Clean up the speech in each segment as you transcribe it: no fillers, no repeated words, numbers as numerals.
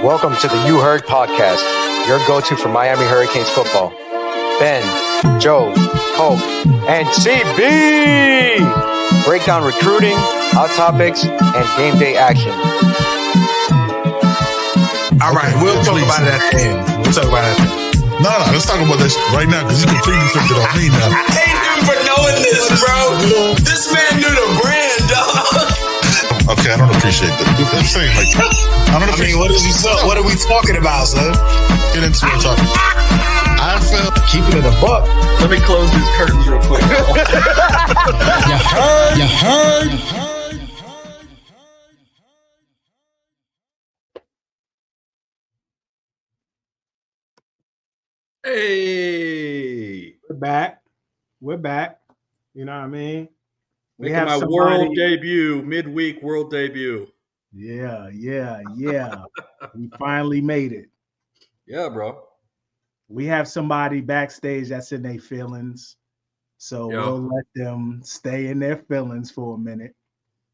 Welcome to the You Heard podcast, your go-to for Miami Hurricanes football. Ben, Joe, Hope, and CB break down recruiting, hot topics, and game day action. All right, we'll talk about it at the end. No, let's talk about this right now because you completely flipped it on me now. I hate him for knowing this, bro. This man knew the brand, dog. Okay, I don't appreciate that. I'm saying, like, what are we talking about, son? Get into it, talk. I felt Keeping it a buck. Let me close these curtains real quick. You heard. Hey, We're back. You know what I mean? We making my world debut, midweek world debut. Yeah. We finally made it. Yeah, bro. We have somebody backstage that's in their feelings. So we'll let them stay in their feelings for a minute.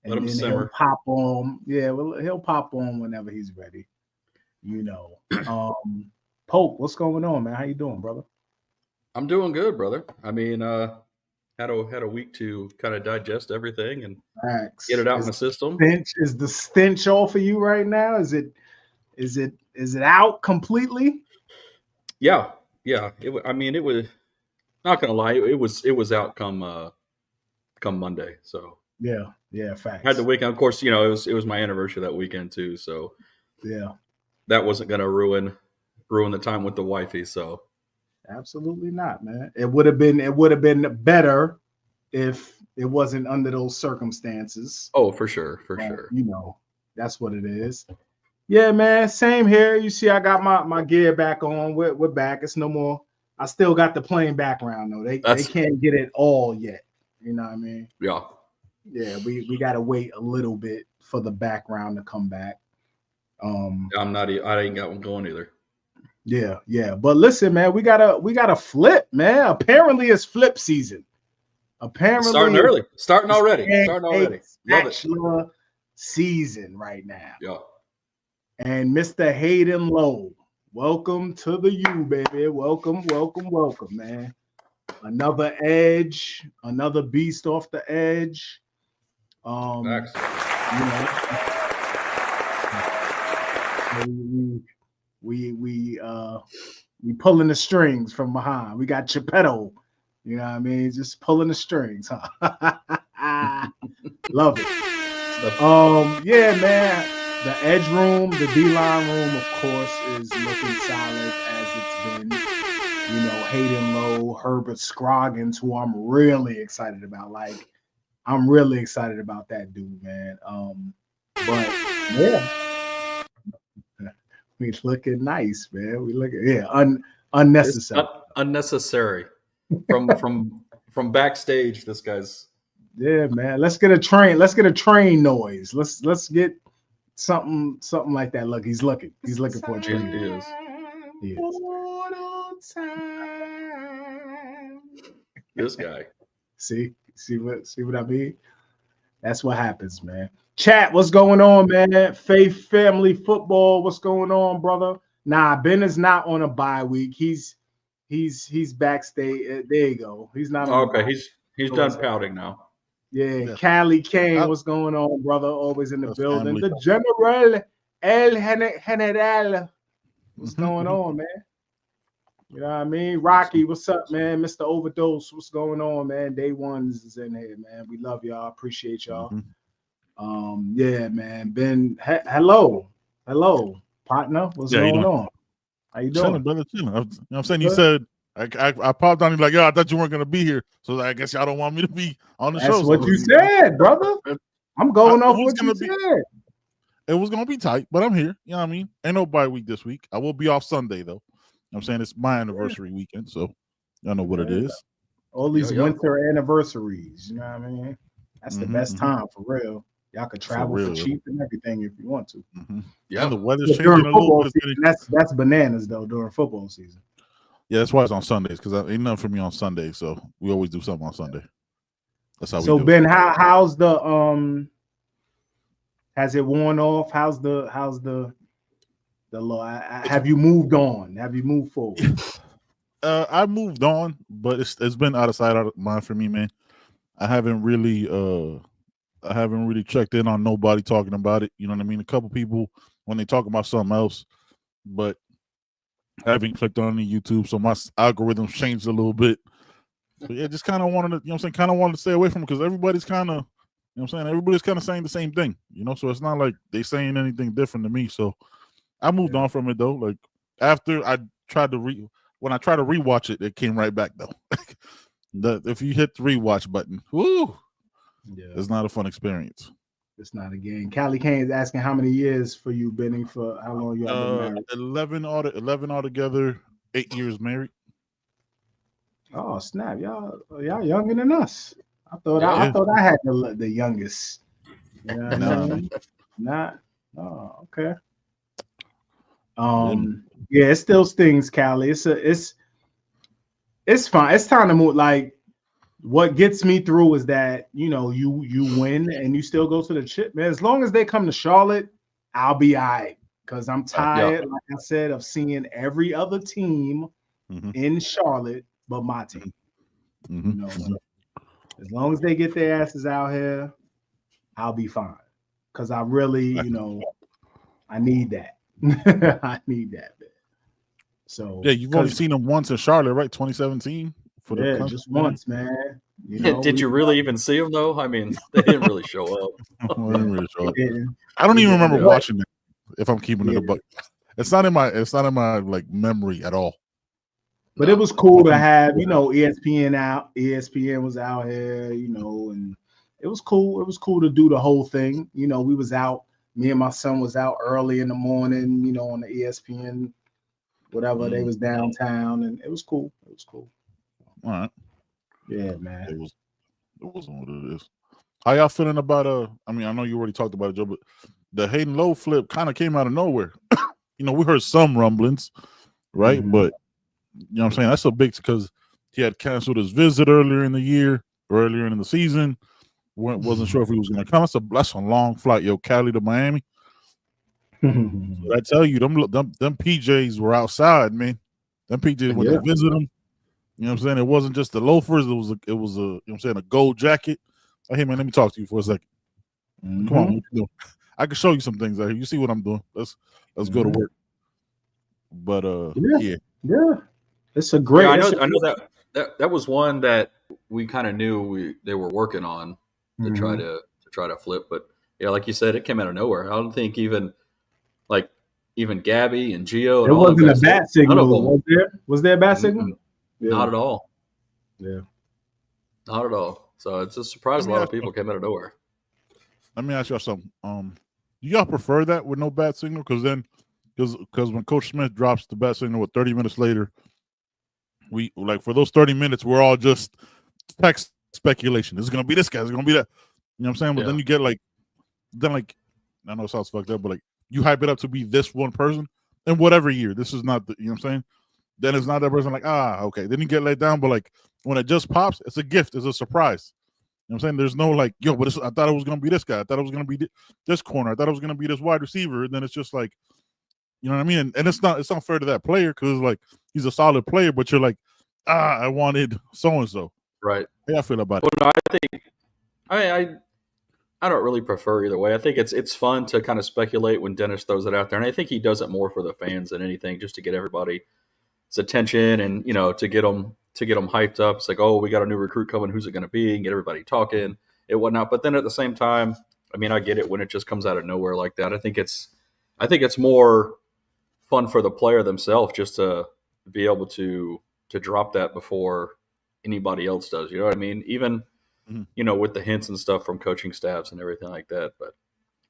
Let him then simmer. he'll pop on. Yeah, well, he'll pop on whenever he's ready. You know. Pope, what's going on, man? How you doing, brother? I'm doing good, brother. I mean, had a week to kind of digest everything and get it out in the system. Is the stench off of you right now? Is it out completely? Yeah. It was not gonna lie. It was out come Monday. So yeah, facts. had the weekend. Of course, it was my anniversary that weekend too. So yeah, that wasn't gonna ruin the time with the wifey. So absolutely not, man. It would have been better if it wasn't under those circumstances. Oh, for sure. You know, that's what it is. Yeah, man. Same here. You see, I got my gear back on. We're back. It's no more. I still got the plain background though. They can't get it all yet. You know what I mean? Yeah. Yeah, we gotta wait a little bit for the background to come back. I ain't got one going either. Yeah. But listen, man, we gotta flip, man. Apparently it's flip season. Apparently Starting already. Love it. Bachelor season right now. Yeah. And Mr. Hayden Lowe, welcome to the U, baby. Welcome, man. Another edge, another beast off the edge. Thanks. We pulling the strings from behind. We got Geppetto, you know what I mean? Just pulling the strings, huh? Love it. Yeah, man. The edge room, the D-line room, of course, is looking solid as it's been. You know, Hayden Lowe, Herbert Scroggins, who I'm really excited about. Like, I'm really excited about that dude, man. But yeah. We looking nice, man. We looking unnecessary. Unnecessary. From backstage, this guy's. Yeah, man. Let's get a train. Let's get a train noise. Let's get something like that. Look, he's looking for a train. He is. This guy. See what I mean? That's what happens, man. Chat, what's going on, man? Faith Family Football, what's going on, brother? Nah, Ben is not on a bye week. He's backstage. There you go. He's not on okay. He's done pouting now. Yeah. Cali Kane, what's going on, brother? Always in the building. The General El General. What's going on, man? You know what I mean? Rocky, what's up, man? Mr. Overdose, what's going on, man? Day ones is in here, man. We love y'all. Appreciate y'all. Yeah, man. Ben, hello, partner. What's going on? How you doing? Chilling, brother, chilling. You know what I'm saying? You said I popped on you like, I thought you weren't gonna be here, so I guess y'all don't want me to be on the show. That's what you said, brother. I'm going off what you said. It was gonna be tight, but I'm here. You know what I mean? Ain't no bye week this week. I will be off Sunday though. You know what I'm saying? It's my anniversary weekend, so y'all know what it is. All these winter anniversaries, you know what I mean? That's the best time for real. Y'all could travel for cheap and everything if you want to. Yeah, and the weather's changing a little bit. That's bananas though during football season. Yeah, that's why it's on Sundays because ain't nothing for me on Sunday, so we always do something on Sunday. That's how we do. So Ben, how's the has it worn off? How's the The law. Have you moved on? Have you moved forward? I moved on, but it's been out of sight, out of mind for me, man. I haven't really checked in on nobody talking about it. You know what I mean? A couple people when they talk about something else, but I haven't clicked on the YouTube, so my algorithms changed a little bit. But yeah, just kind of wanted to, you know what I'm saying, kind of wanted to stay away from it because everybody's kind of, you know what I'm saying, everybody's kind of saying the same thing, you know, so it's not like they saying anything different to me. So I moved on from it though. Like after I tried to when I tried to rewatch it, it came right back though. If you hit the rewatch button, whoo, it's not a fun experience. It's not a game. Callie Kane is asking how many years for you, Benny, for how long you have been married? 11 altogether, 8 years married. Oh snap! Y'all younger than us. I thought I had the youngest. You know what I mean? Not. Oh, okay. Yeah, it still stings, Callie. It's fine. It's time to move. Like, what gets me through is that you win and you still go to the chip, man. As long as they come to Charlotte, I'll be all right. Because I'm tired, like I said, of seeing every other team in Charlotte but my team. You know, so as long as they get their asses out here, I'll be fine. Because I really, I need that. I need that, man. So yeah, you've only seen them once in Charlotte, right? 2017. Just once, man. Did you really even see them though? I mean, they didn't really show up. I don't even remember watching it. If I'm keeping it a buck, it's not in my like memory at all. But it was cool to have, ESPN out. ESPN was out here, and it was cool. It was cool to do the whole thing. We was out. Me and my son was out early in the morning, on the ESPN, whatever. They was downtown, and it was cool. It was cool. All right. Yeah, man. It wasn't what it is. How y'all feeling about I mean, I know you already talked about it, Joe, but the Hayden Lowe flip kind of came out of nowhere. We heard some rumblings, right? But you know what I'm saying? That's a big because he had canceled his visit earlier in the year, earlier in the season. Wasn't sure if he was going to come. That's a long flight, Cali to Miami. So I tell you, them PJs were outside, man. Them PJs went to visit him. You know what I'm saying? It wasn't just the loafers. It was a you know what I'm saying, a gold jacket. Hey man, let me talk to you for a second. Come on, what you doing? I can show you some things out here. You see what I'm doing? Let's go to work. But yeah. It's a great. I know that was one that we kind of knew they were working on to try to flip, but yeah, like you said, it came out of nowhere. I don't think even Gabby and Gio. It wasn't a bat signal. Was there a bat signal? Yeah. Not at all. Yeah, not at all. So it's a surprise. A lot of people came out of nowhere. Let me ask y'all something. Do y'all prefer that with no bat signal? Because when Coach Smith drops the bat signal, 30 minutes later, we for those 30 minutes, we're all just text speculation. This is gonna be this guy. It's gonna be that. You know what I'm saying? But then you get I know it sounds fucked up, but you hype it up to be this one person in whatever year. This is not you know what I'm saying? Then it's not that person okay. Then you get let down, but when it just pops, it's a gift. It's a surprise. You know what I'm saying? There's no but I thought it was gonna be this guy. I thought it was gonna be this corner. I thought it was gonna be this wide receiver. And then it's just you know what I mean? And it's not fair to that player because he's a solid player, but you're I wanted so and so. Right. How y'all feel about it? Well, no, I think I don't really prefer either way. I think it's fun to kind of speculate when Dennis throws it out there, and I think he does it more for the fans than anything, just to get everybody's attention and to get them hyped up. It's we got a new recruit coming. Who's it going to be? And get everybody talking and whatnot. But then at the same time, I mean, I get it when it just comes out of nowhere like that. I think it's more fun for the player themselves just to be able to drop that before anybody else does. You know what I mean? Even with the hints and stuff from coaching staffs and everything like that. But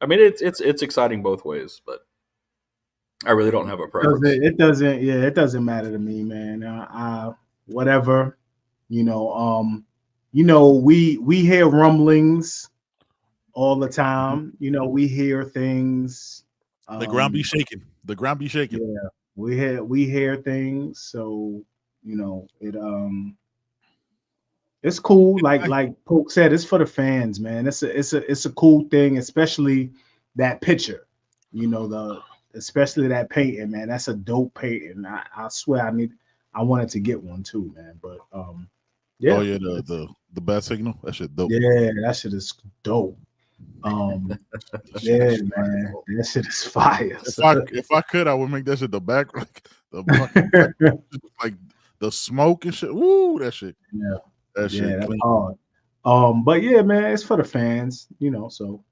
I mean, it's exciting both ways. But I really don't have a preference. It doesn't matter to me, man. Whatever, we hear rumblings all the time. We hear things. The ground be shaking. The ground be shaking. Yeah, we hear things. So it's cool. Like Polk said, it's for the fans, man. It's a cool thing, especially that picture. The especially that painting, man. That's a dope painting. I swear I wanted to get one too, man. But yeah. Oh yeah, the bat signal. That shit dope. Yeah, that shit is dope. Yeah, man, that shit is fire. If I could, I would make that shit the back, like the fucking back, like the smoke and shit. Woo, that shit. Yeah, that shit. that's Clean. hard. But yeah, man, it's for the fans, so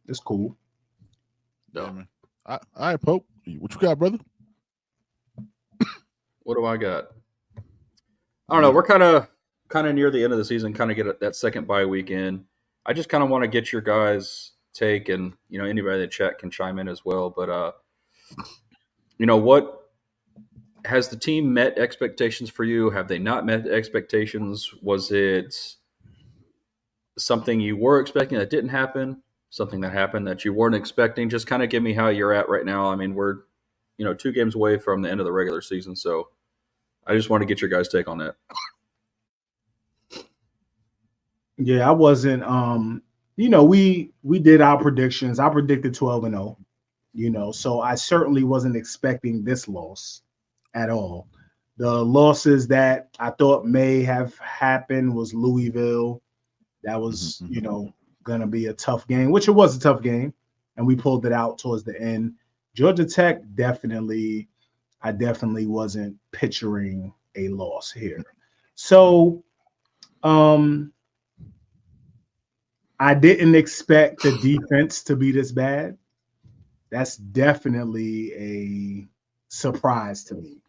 it's cool. Yeah, man. All right, Pope. What you got, brother? What do I got? I don't know. We're kind of near the end of the season. Kind of get that second bye weekend. I just kind of want to get your guys' take, and anybody in the chat can chime in as well. But what has the team met expectations for you? Have they not met expectations? Was it something you were expecting that didn't happen? Something that happened that you weren't expecting? Just kind of give me how you're at right now. I mean, we're 2 games away from the end of the regular season, so I just want to get your guys' take on that. Yeah, I wasn't. We did our predictions. I predicted 12-0. So I certainly wasn't expecting this loss at all. The losses that I thought may have happened was Louisville. That was, gonna be a tough game, which it was a tough game, and we pulled it out towards the end. Georgia Tech, I definitely wasn't picturing a loss here. So, I didn't expect the defense to be this bad. That's definitely a surprise to me.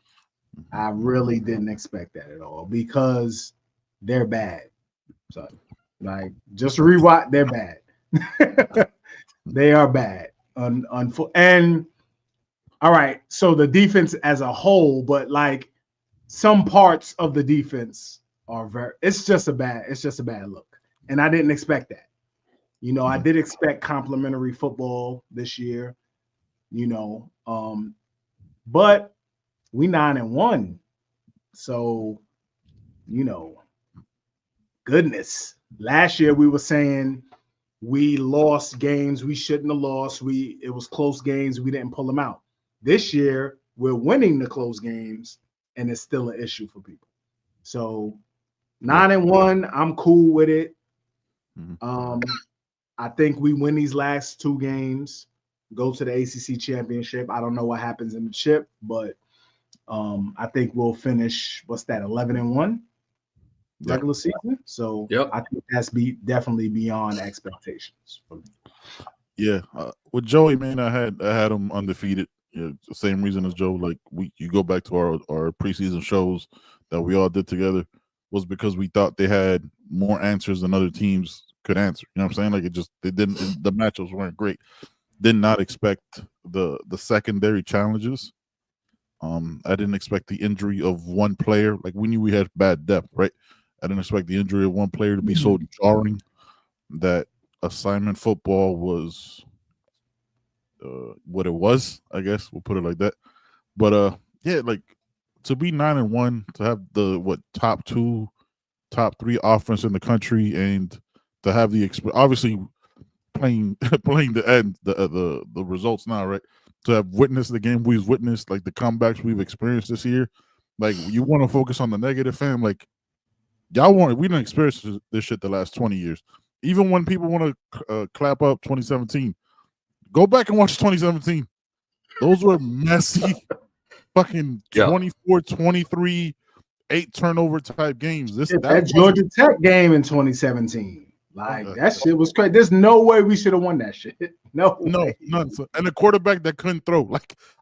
I really didn't expect that at all because they're bad. So, just rewatch. They're bad. They are bad. And all right, so the defense as a whole, but some parts of the defense are it's just a bad look. And I didn't expect that. I did expect complimentary football this year, but we 9-1. So, goodness. Last year we were saying we lost games we shouldn't have lost. It was close games. We didn't pull them out. This year we're winning the close games and it's still an issue for people. So 9-1, I'm cool with it. I think we win these last 2 games, go to the ACC championship. I don't know what happens in the chip, but I think we'll finish, 11-1 regular season. So I think that's definitely beyond expectations for me. Yeah, with Joey, man, I had him undefeated. The same reason as Joe. You go back to our preseason shows that we all did together, was because we thought they had more answers than other teams could answer. You know what I'm saying? The matchups weren't great. Did not expect the secondary challenges. I didn't expect the injury of one player. We knew we had bad depth, right? I didn't expect the injury of one player to be so jarring that assignment football was what it was. I guess we'll put it like that. But to be 9-1, to have the top 2, top 3 offense in the country, and to have obviously playing the end the results now, right? To have witnessed the game we've witnessed, the comebacks we've experienced this year, you want to focus on the negative, fam. We didn't experience this shit the last 20 years. Even when people want to clap up 2017, go back and watch 2017. Those were messy, fucking 24-23, 8 turnover type games. That Georgia Tech game in 2017. That shit was crazy. There's no way we should have won that shit. No, none. And a quarterback that couldn't throw.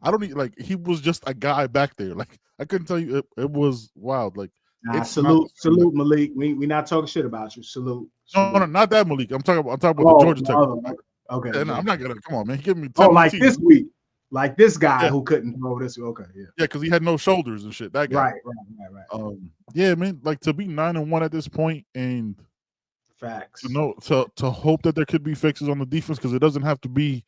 I don't need. He was just a guy back there. I couldn't tell you. It was wild. Salute, Malik. We not talking shit about you. Salute. No, not that Malik. I'm talking about the Georgia Tech. Okay. And I'm not gonna come on, man. He gave me 10 this week. This guy who couldn't throw this. Okay, yeah. Yeah, because he had no shoulders and shit. That guy. Right. Yeah, man. To be 9-1 at this point, and facts. To hope that there could be fixes on the defense, because it doesn't have to be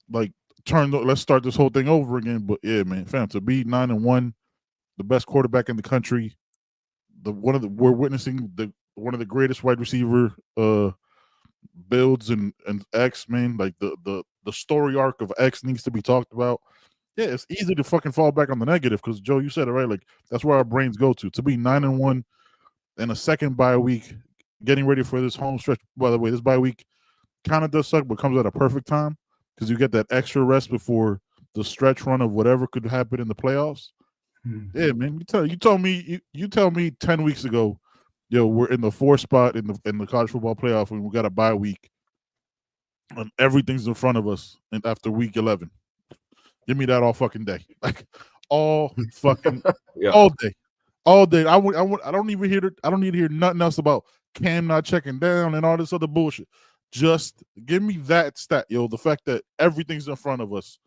let's start this whole thing over again. But yeah, man, fam, to be 9-1, the best quarterback in the country, we're witnessing one of the greatest wide receiver builds and X, man. Like the story arc of X needs to be talked about. Yeah, it's easy to fucking fall back on the negative because Joe, you said it right. Like that's where our brains go to be 9-1 and a second bye week, getting ready for this home stretch. By the way, this bye week kind of does suck, but comes at a perfect time because you get that extra rest before the stretch run of whatever could happen in the playoffs. Mm-hmm. Yeah, man. You tell me 10 weeks ago, yo, we're in the 4th spot in the college football playoff and we got a bye week, and everything's in front of us. And after week 11, give me that all fucking day, like all fucking all day. I don't need to hear nothing else about Cam not checking down and all this other bullshit. Just give me that stat, yo. The fact that everything's in front of us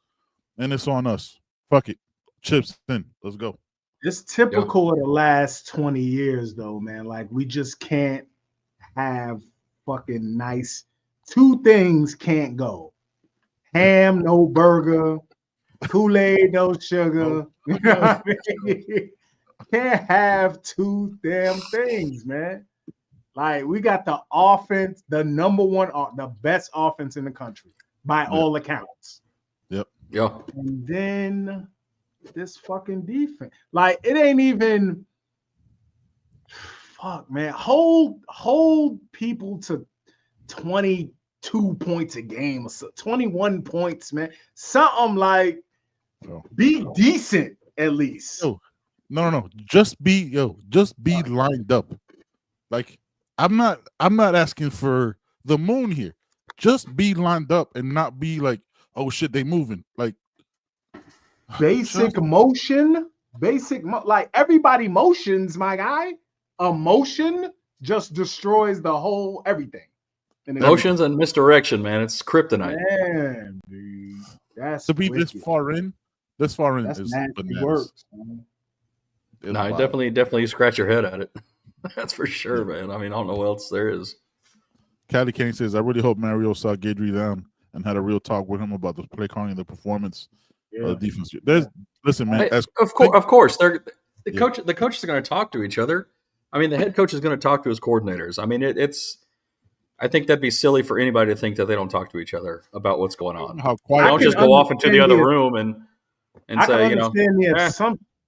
and it's on us. Fuck it. Chips in. Let's go. It's typical of the last 20 years, though, man. Like, we just can't have fucking nice. 2 things can't go. Ham, no burger. Kool-Aid, no sugar. You know what I mean? Can't have 2 damn things, man. Like, we got the offense, the number 1, the best offense in the country by all accounts. Yep. Yeah. And then this fucking defense, like, it ain't even. Fuck, man. Hold people to 22 points a game, or 21 points, man. Something like be decent at least. No. Just be lined up. Like, I'm not asking for the moon here. Just be lined up and not be like, oh shit, they moving. Like basic motion, like everybody motions, my guy. A motion just destroys the whole everything. Motions and misdirection, man. It's kryptonite. Man, dude. That's to be wicked. this far in. That's is works, no, definitely scratch your head at it. That's for sure, man. I mean, I don't know what else there is. Cali Kane says, I really hope Mario saw Guidry down and had a real talk with him about the play calling and the performance of the defense. Listen, man. Of course, the coach is going to talk to each other. I mean, the head coach is going to talk to his coordinators. I mean, I think that'd be silly for anybody to think that they don't talk to each other about what's going on. They don't just go off into the other room and say,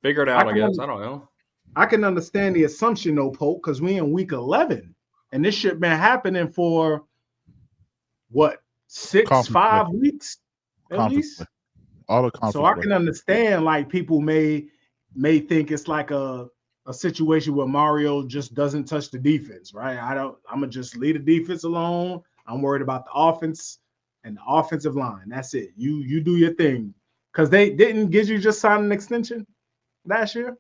figure it out, I guess. I don't know. I can understand the assumption, though, Pope, because we in week 11, and this shit been happening for what, 5 weeks at least. All the conflict. So I can understand, like, people may think it's like a situation where Mario just doesn't touch the defense, right? I'm gonna just leave the defense alone. I'm worried about the offense and the offensive line. That's it. You do your thing, because they didn't get you just sign an extension last year.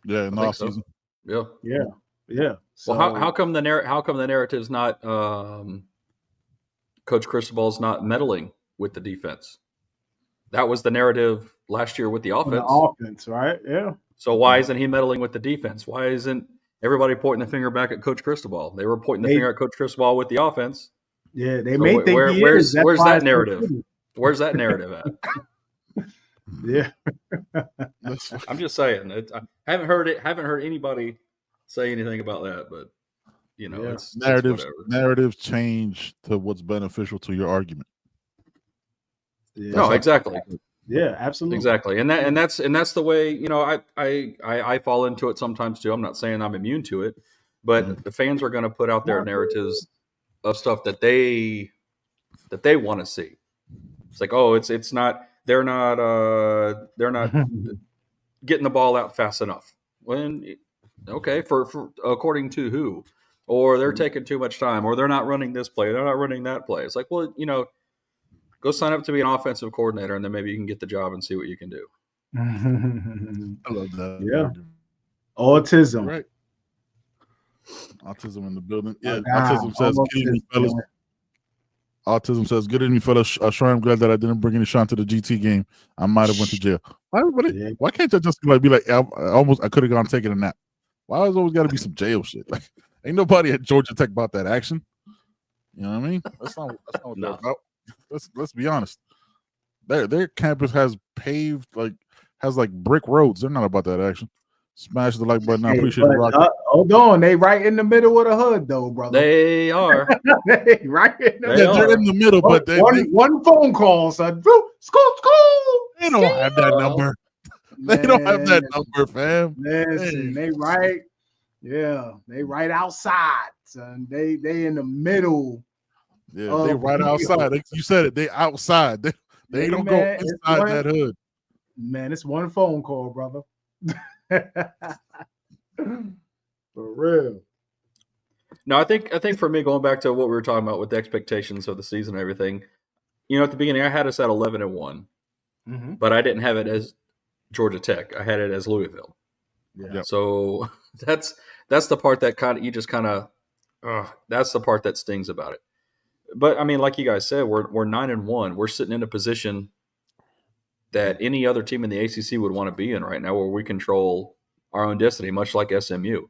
Yeah, in the offseason. So. Yeah. So, well, how come the narrative's not Coach Cristobal's not meddling with the defense? That was the narrative last year with the offense. The offense, right? Yeah. So why isn't he meddling with the defense? Why isn't everybody pointing the finger back at Coach Cristobal? They were pointing the finger at Coach Cristobal with the offense. Yeah, they may think where's that narrative? Where's that narrative at? Yeah. I'm just saying. I haven't heard anybody say anything about that, but it's narratives change to what's beneficial to your argument. Yeah. No, exactly. Yeah, absolutely. Exactly. And that's the way, I fall into it sometimes too. I'm not saying I'm immune to it, but the fans are going to put out their narratives of stuff that they want to see. It's like, oh, it's not, they're not getting the ball out fast enough. When, okay, for according to who? Or they're taking too much time, or they're not running this play, they're not running that play. It's like, well, go sign up to be an offensive coordinator, and then maybe you can get the job and see what you can do. I love that. Yeah. Autism. Right. Autism in the building. Yeah. Autism says, good evening, fellas. Autism says, good evening, fellas. Sure, I'm glad that I didn't bring any Sean to the GT game. I might have went to jail. Why can't you just be like, I could have gone taking a nap? Why has always got to be some jail shit? Like, ain't nobody at Georgia Tech about that action. You know what I mean? That's not what they're about. Let's be honest. Their campus has brick roads. They're not about that action. Smash the like button. I Hey, appreciate the but, rock. hold on, they right in the middle of the hood though, brother. They are. They right in the They Yeah, they're are. in the middle, but they one phone call, son. School. they don't have that number. They don't have that number, fam. Listen, Hey. they right. Yeah, they right outside, son. They in the middle. Yeah, they right outside. You said it. They outside. They Hey, don't man, go inside that hood. Man, it's one phone call, brother. For real. No, I think for me, going back to what we were talking about with the expectations of the season and everything, at the beginning I had us at 11-1, but I didn't have it as Georgia Tech. I had it as Louisville. Yeah. Yep. So that's the part that that's the part that stings about it. But I mean, like you guys said, we're 9-1. We're sitting in a position that any other team in the ACC would want to be in right now, where we control our own destiny, much like SMU.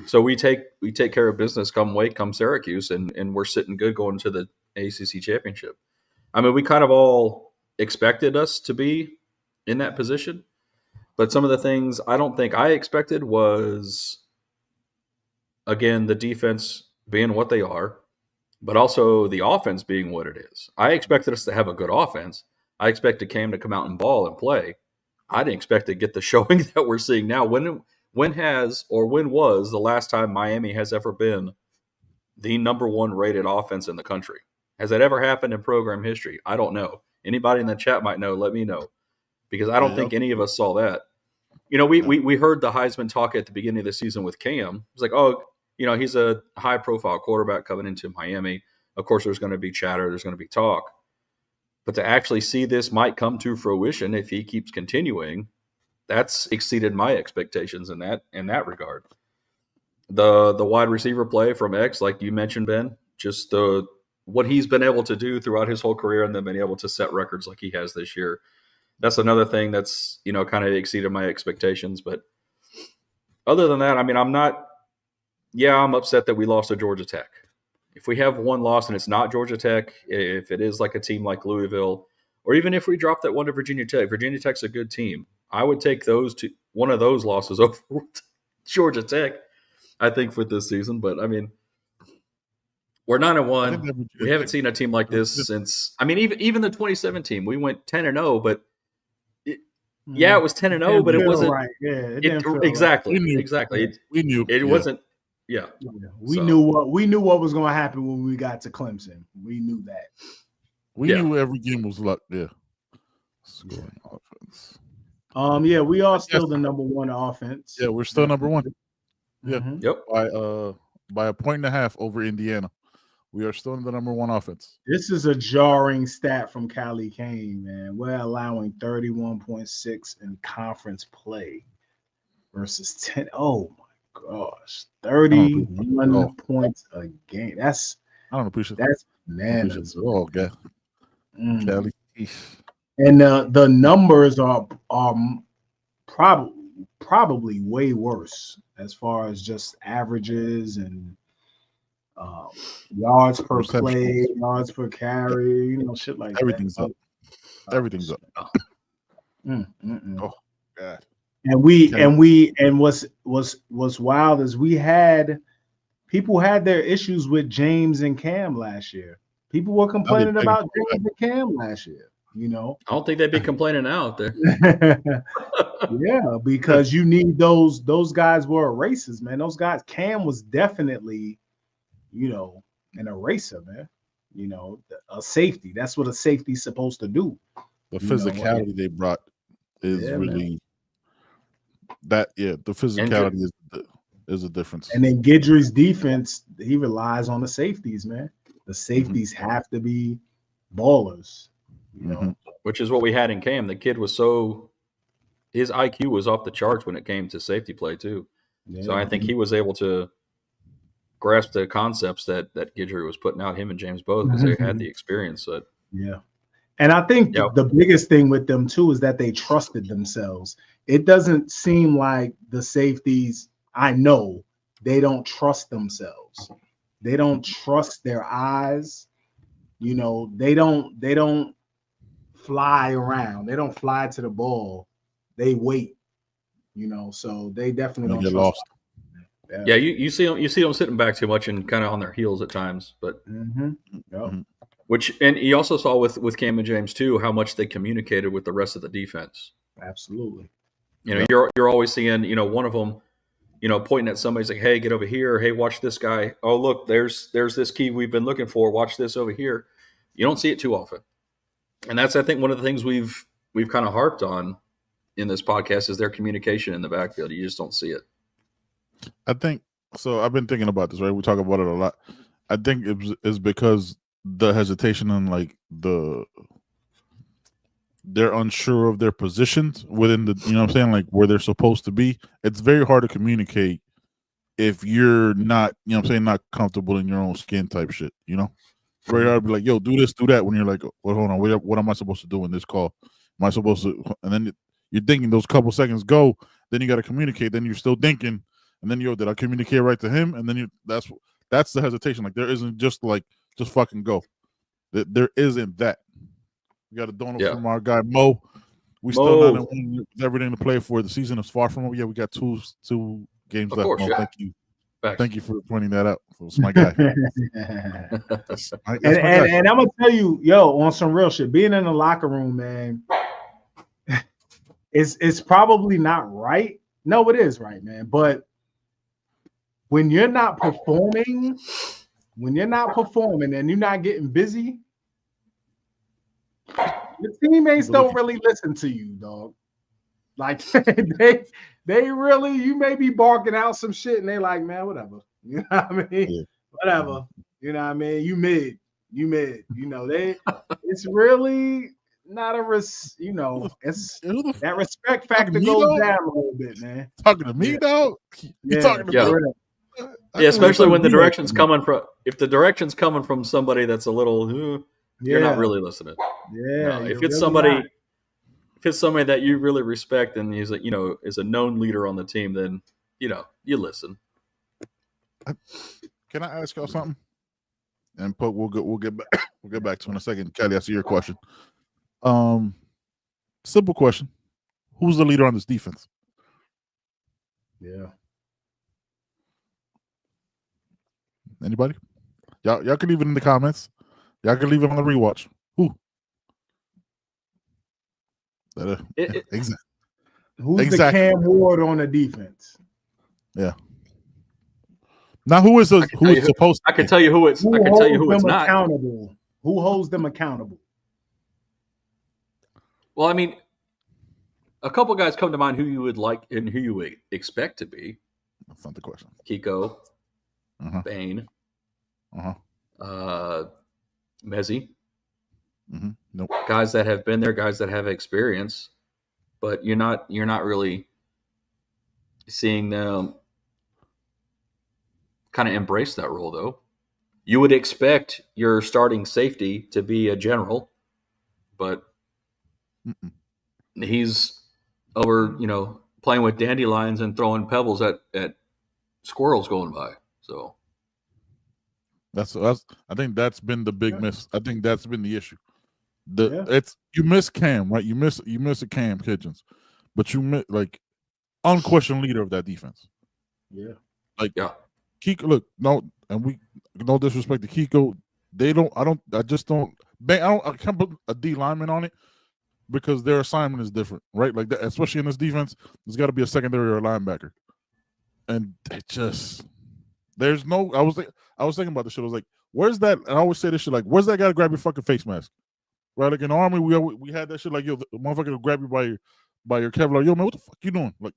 So we take care of business come Wake, come Syracuse, and we're sitting good going to the ACC championship. I mean, we kind of all expected us to be in that position, but some of the things I don't think I expected was, again, the defense being what they are, but also the offense being what it is. I expected us to have a good offense. I expected Cam to come out and ball and play. I didn't expect to get the showing that we're seeing now. When was the last time Miami has ever been the number one rated offense in the country? Has that ever happened in program history? I don't know. Anybody in the chat might know. Let me know, because I don't think any of us saw that. We heard the Heisman talk at the beginning of the season with Cam. It's like, he's a high profile quarterback coming into Miami. Of course, there's going to be chatter. There's going to be talk. But to actually see this might come to fruition if he keeps continuing, that's exceeded my expectations in that regard. The wide receiver play from X, like you mentioned, Ben, just what he's been able to do throughout his whole career, and then been able to set records like he has this year. That's another thing that's kind of exceeded my expectations. But other than that, I mean, I'm upset that we lost to Georgia Tech. If we have one loss and it's not Georgia Tech, if it is like a team like Louisville, or even if we drop that one to Virginia Tech's a good team. I would take one of those losses over Georgia Tech, I think, for this season. But I mean, we're 9-1. We haven't seen a team like this since. I mean, even the 2017, we went 10-0, but it was 10-0, but it wasn't right. Yeah, exactly. Right. Exactly. We knew it wasn't. Yeah. We knew what was going to happen when we got to Clemson. We knew that. We knew every game was luck. Yeah. Scoring offense. We are still the number one offense. Yeah, we're still number one. Yeah. Yep. By a point and a half over Indiana. We are still the number one offense. This is a jarring stat from Callie Kane, man. We're allowing 31.6 in conference play versus 10. Oh my gosh, 31 points a game. I don't appreciate that. That's bananas. Oh, God. Callie. And the numbers are probably way worse as far as just averages and yards per play, yards per carry, shit like everything's that. Up. Everything's up. Oh God. And what's wild is people had their issues with James and Cam last year. People were complaining about James and Cam last year. I don't think they'd be complaining now out there. Yeah, because you need those guys were erasers, man. Those guys, Cam was definitely, an eraser, man. A safety. That's what a safety's supposed to do. The physicality they brought is really that. Yeah, the physicality is a difference. And then Guidry's defense, he relies on the safeties, man. The safeties have to be ballers. Which is what we had in Cam. The kid was his IQ was off the charts when it came to safety play too. Yeah. So I think he was able to grasp the concepts that Guidry was putting out, him and James both, because they had the experience. Yeah. And I think the biggest thing with them too is that they trusted themselves. It doesn't seem like the safeties, I know, they don't trust themselves. They don't trust their eyes. They don't fly around. They don't fly to the ball. They wait. You know, so they definitely They don't get trust. lost. Yeah, you see them sitting back too much and kind of on their heels at times. But Yep. and you also saw with Cam and James too how much they communicated with the rest of the defense. Absolutely. You know, you're always seeing one of them pointing at somebody, like, hey, get over here. Hey, watch this guy. Oh, look, there's this key we've been looking for. Watch this over here. You don't see it too often, and that's I think one of the things we've kind of harped on in this podcast is their communication in the backfield. You just don't see it. I think so. I've been thinking about this. Right, we talk about it a lot. I think it's because the hesitation and like they're unsure of their positions within the, you know what I'm saying, like where they're supposed to be. It's very hard to communicate if you're not, you know what I'm saying, not comfortable in your own skin type shit, you know? Very hard to be like, yo, do this, do that, when you're like, well, hold on, what am I supposed to do in this call? Am I supposed to, and then you're thinking those couple seconds go, then you got to communicate, then you're still thinking, and then, yo, did I communicate right to him? And then that's the hesitation. Like there isn't just like, just fucking go. There isn't that. We got a donut from our guy Mo. We still not in everything to play for. The season is far from over. Yeah, we got two games left. Course, Mo, yeah. thank you. Facts. Thank you for pointing that out. It's my guy. That's my guy. And I'm gonna tell you, yo, on some real shit, being in the locker room, man, it's probably not right. No, it is right, man. But when you're not performing and you're not getting busy, the teammates don't really listen to you, dog. Like they really, you may be barking out some shit and they like, man, whatever. You know what I mean? Yeah. Whatever. You know what I mean? You mid. You know, it's really not it's that respect factor goes down a little bit, man. Talking to me, dog? You talking to me? Yeah, especially when the direction's coming from somebody that's a little you're not really listening. Yeah. No, if it's somebody that you really respect and he's is a known leader on the team, then you listen. Can I ask y'all something? And we'll get back to it in a second. Kelly, I see your question. Simple question. Who's the leader on this defense? Yeah. Anybody? Y'all can leave it in the comments. Y'all can leave it on the rewatch. Who? Exactly. Who's the Cam Ward on the defense? Yeah. Now, who is supposed to? I can tell you who it's. I can tell you who it's not. Accountable. Who holds them accountable? Well, I mean, a couple guys come to mind who you would like and who you would expect to be. That's not the question. Kiko, Bain, Mezzi. Nope. Guys that have been there, guys that have experience, but you're not really seeing them kind of embrace that role, though. You would expect your starting safety to be a general, but he's over, playing with dandelions and throwing pebbles at squirrels going by. So that's I think that's been the big miss. I think that's been the issue. You miss Cam, right? You miss a Cam Kitchens, but you miss like unquestioned leader of that defense. Yeah. Kiko, look, no disrespect to Kiko. I can't put a D lineman on it because their assignment is different, right? Like that, especially in this defense, there's got to be a secondary or a linebacker. And there's no, I was thinking about this shit. I was like, where's that? And I always say this shit, like, where's that guy to grab your fucking face mask? Right? Like in the Army, we had that shit like, yo, the motherfucker will grab you by your Kevlar. Yo, man, what the fuck you doing? Like,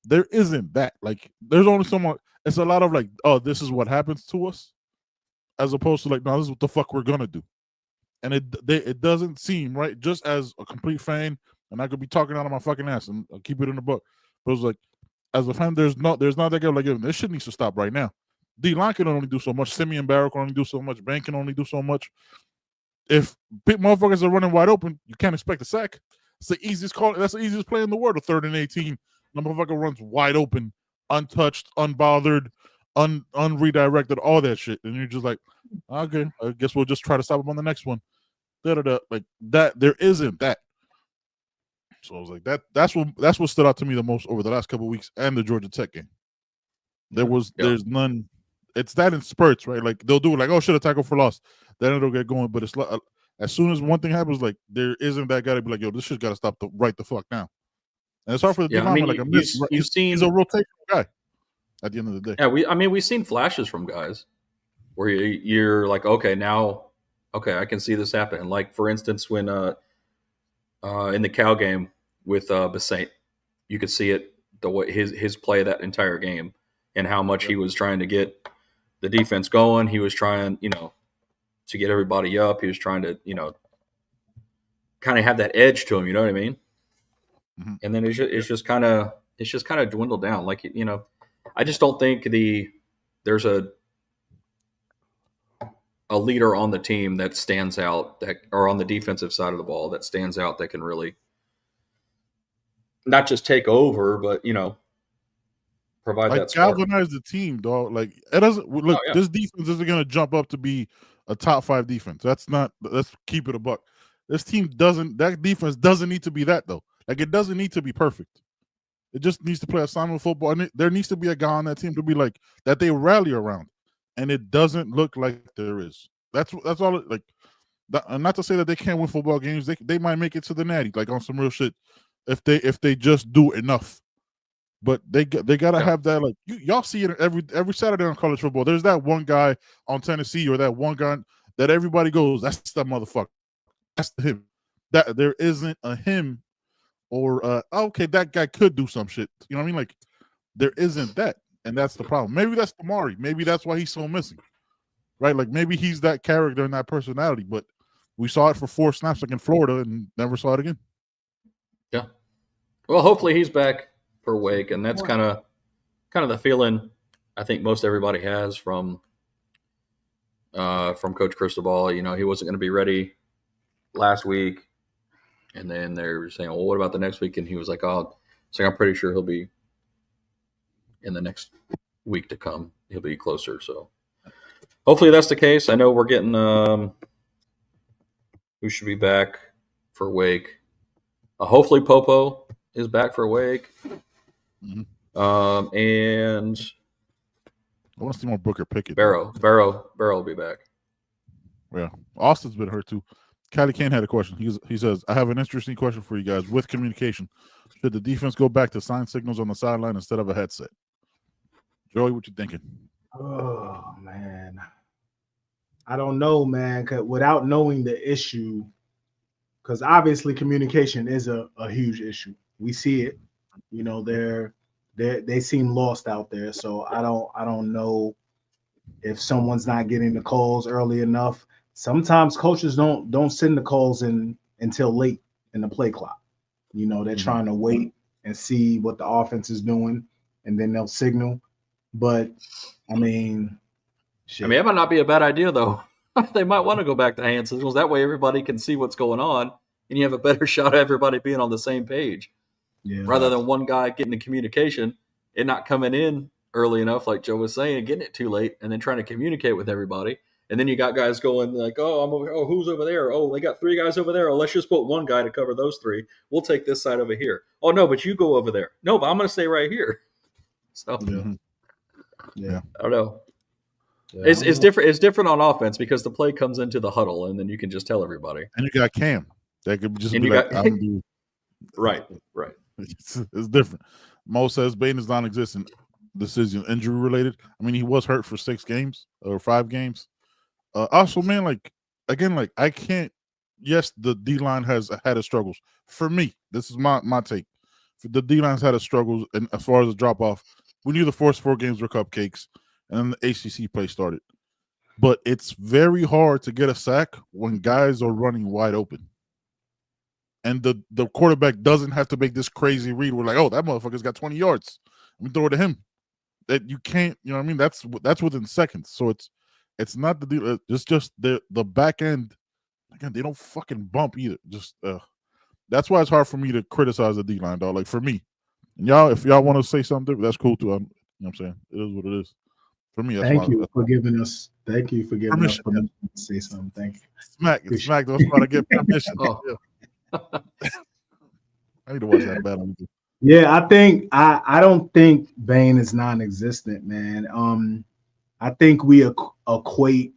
there isn't that. Like, there's only someone. It's a lot of like, oh, this is what happens to us, as opposed to like, no, this is what the fuck we're gonna do. And it doesn't seem right. Just as a complete fan, and I could be talking out of my fucking ass and I'll keep it in the book. But it's like, as a fan, there's not that guy like, yo, this shit needs to stop right now. D-line can only do so much. Simeon Barrow can only do so much. Ben can only do so much. If big motherfuckers are running wide open, you can't expect a sack. It's the easiest call. That's the easiest play in the world. A 3rd and 18. The motherfucker runs wide open, untouched, unbothered, unredirected, all that shit. And you're just like, okay, I guess we'll just try to stop him on the next one. Like that. There isn't that. So I was like, that's what stood out to me the most over the last couple of weeks and the Georgia Tech game. There's none. It's that in spurts, right? Like they'll do it like, oh, should have tackled for loss. Then it'll get going. But it's like as soon as one thing happens, like there isn't that guy to be like, yo, this shit's got to stop right the fuck now. And it's hard for the D-lineman. Like he's a rotational guy at the end of the day. Yeah, we've seen flashes from guys where you're like, okay, I can see this happen. Like for instance, when in the Cal game with Bassett, you could see it the way his play that entire game and how much he was trying to get the defense going. He was trying, to get everybody up. He was trying to, kind of have that edge to him. You know what I mean? Mm-hmm. And then it's just kind of dwindled down. Like I just don't think there's a leader on the team that stands out or on the defensive side of the ball that stands out that can really not just take over, but provide that spark. Galvanize the team, dog. Like it doesn't look. Oh, yeah. This defense isn't going to jump up to be a top 5 defense. Let's keep it a buck. This team that defense doesn't need to be that though. Like it doesn't need to be perfect. It just needs to play assignment football, and there needs to be a guy on that team to be like that they rally around, and it doesn't look like there is. That's all. Not to say that they can't win football games. They might make it to the Natty, like on some real shit, if they just do enough. But they gotta have that. Like y'all see it every Saturday on college football. There's that one guy on Tennessee or that one guy that everybody goes, that's that motherfucker. That's him. That there isn't a him. Or okay, that guy could do some shit. You know what I mean? Like there isn't that, and that's the problem. Maybe that's Damari. Maybe that's why he's so missing, right? Like maybe he's that character and that personality. But we saw it for 4 snaps like in Florida and never saw it again. Yeah. Well, hopefully he's back for Wake, and that's kind of the feeling I think most everybody has from Coach Cristobal. He wasn't going to be ready last week. And then they were saying, well, what about the next week? And he was like, I'm pretty sure he'll be in the next week to come. He'll be closer. So hopefully that's the case. I know we're getting who should be back for Wake. Hopefully Popo is back for Wake. Mm-hmm. And I want to see more Booker Pickett. Barrow will be back. Yeah. Austin's been hurt too. Callie Kane had a question. He says, I have an interesting question for you guys. With communication, should the defense go back to sign signals on the sideline instead of a headset? Joey, what you thinking? Oh, man. I don't know, man. Without knowing the issue, because obviously communication is a huge issue. We see it. They seem lost out there. So I don't know if someone's not getting the calls early enough. Sometimes coaches don't send the calls in until late in the play clock. They're trying to wait and see what the offense is doing, and then they'll signal. But I mean, it might not be a bad idea though. They might want to go back to hand signals. That way, everybody can see what's going on, and you have a better shot at everybody being on the same page, rather than one guy getting the communication and not coming in early enough, like Joe was saying, and getting it too late, and then trying to communicate with everybody. And then you got guys going like, oh, I'm over here. Oh, who's over there? Oh, they got 3 guys over there. Oh, let's just put one guy to cover those 3. We'll take this side over here. Oh, no, but you go over there. No, but I'm going to stay right here. So, yeah. I don't know. Yeah. It's different. It's different on offense because the play comes into the huddle, and then you can just tell everybody. And you got Cam. That could just be like, right. It's different. Mo says Baden is non-existent. Decision injury related. I mean, he was hurt for 6 games or 5 games. Also, man, I can't. Yes, the D-line has had its struggles. For me, this is my take. The D-line's had its struggles, and as far as the drop-off, we knew the first 4 games were cupcakes, and then the ACC play started. But it's very hard to get a sack when guys are running wide open. And the quarterback doesn't have to make this crazy read. We're like, oh, that motherfucker's got 20 yards. Let me throw it to him. That you can't, you know what I mean? That's within seconds. So it's not the deal. It's just the back end. Again, they don't fucking bump either. Just that's why it's hard for me to criticize the D-line, dog. Like for me, and if y'all want to say something, that's cool too. You know what I'm saying? It is what it is. For me, thank you for giving us permission to say something. Thank you. Smack. Don't try to get permission. Oh. Yeah. I need to watch that battle. Yeah, I don't think Bane is non-existent, man. I think we equate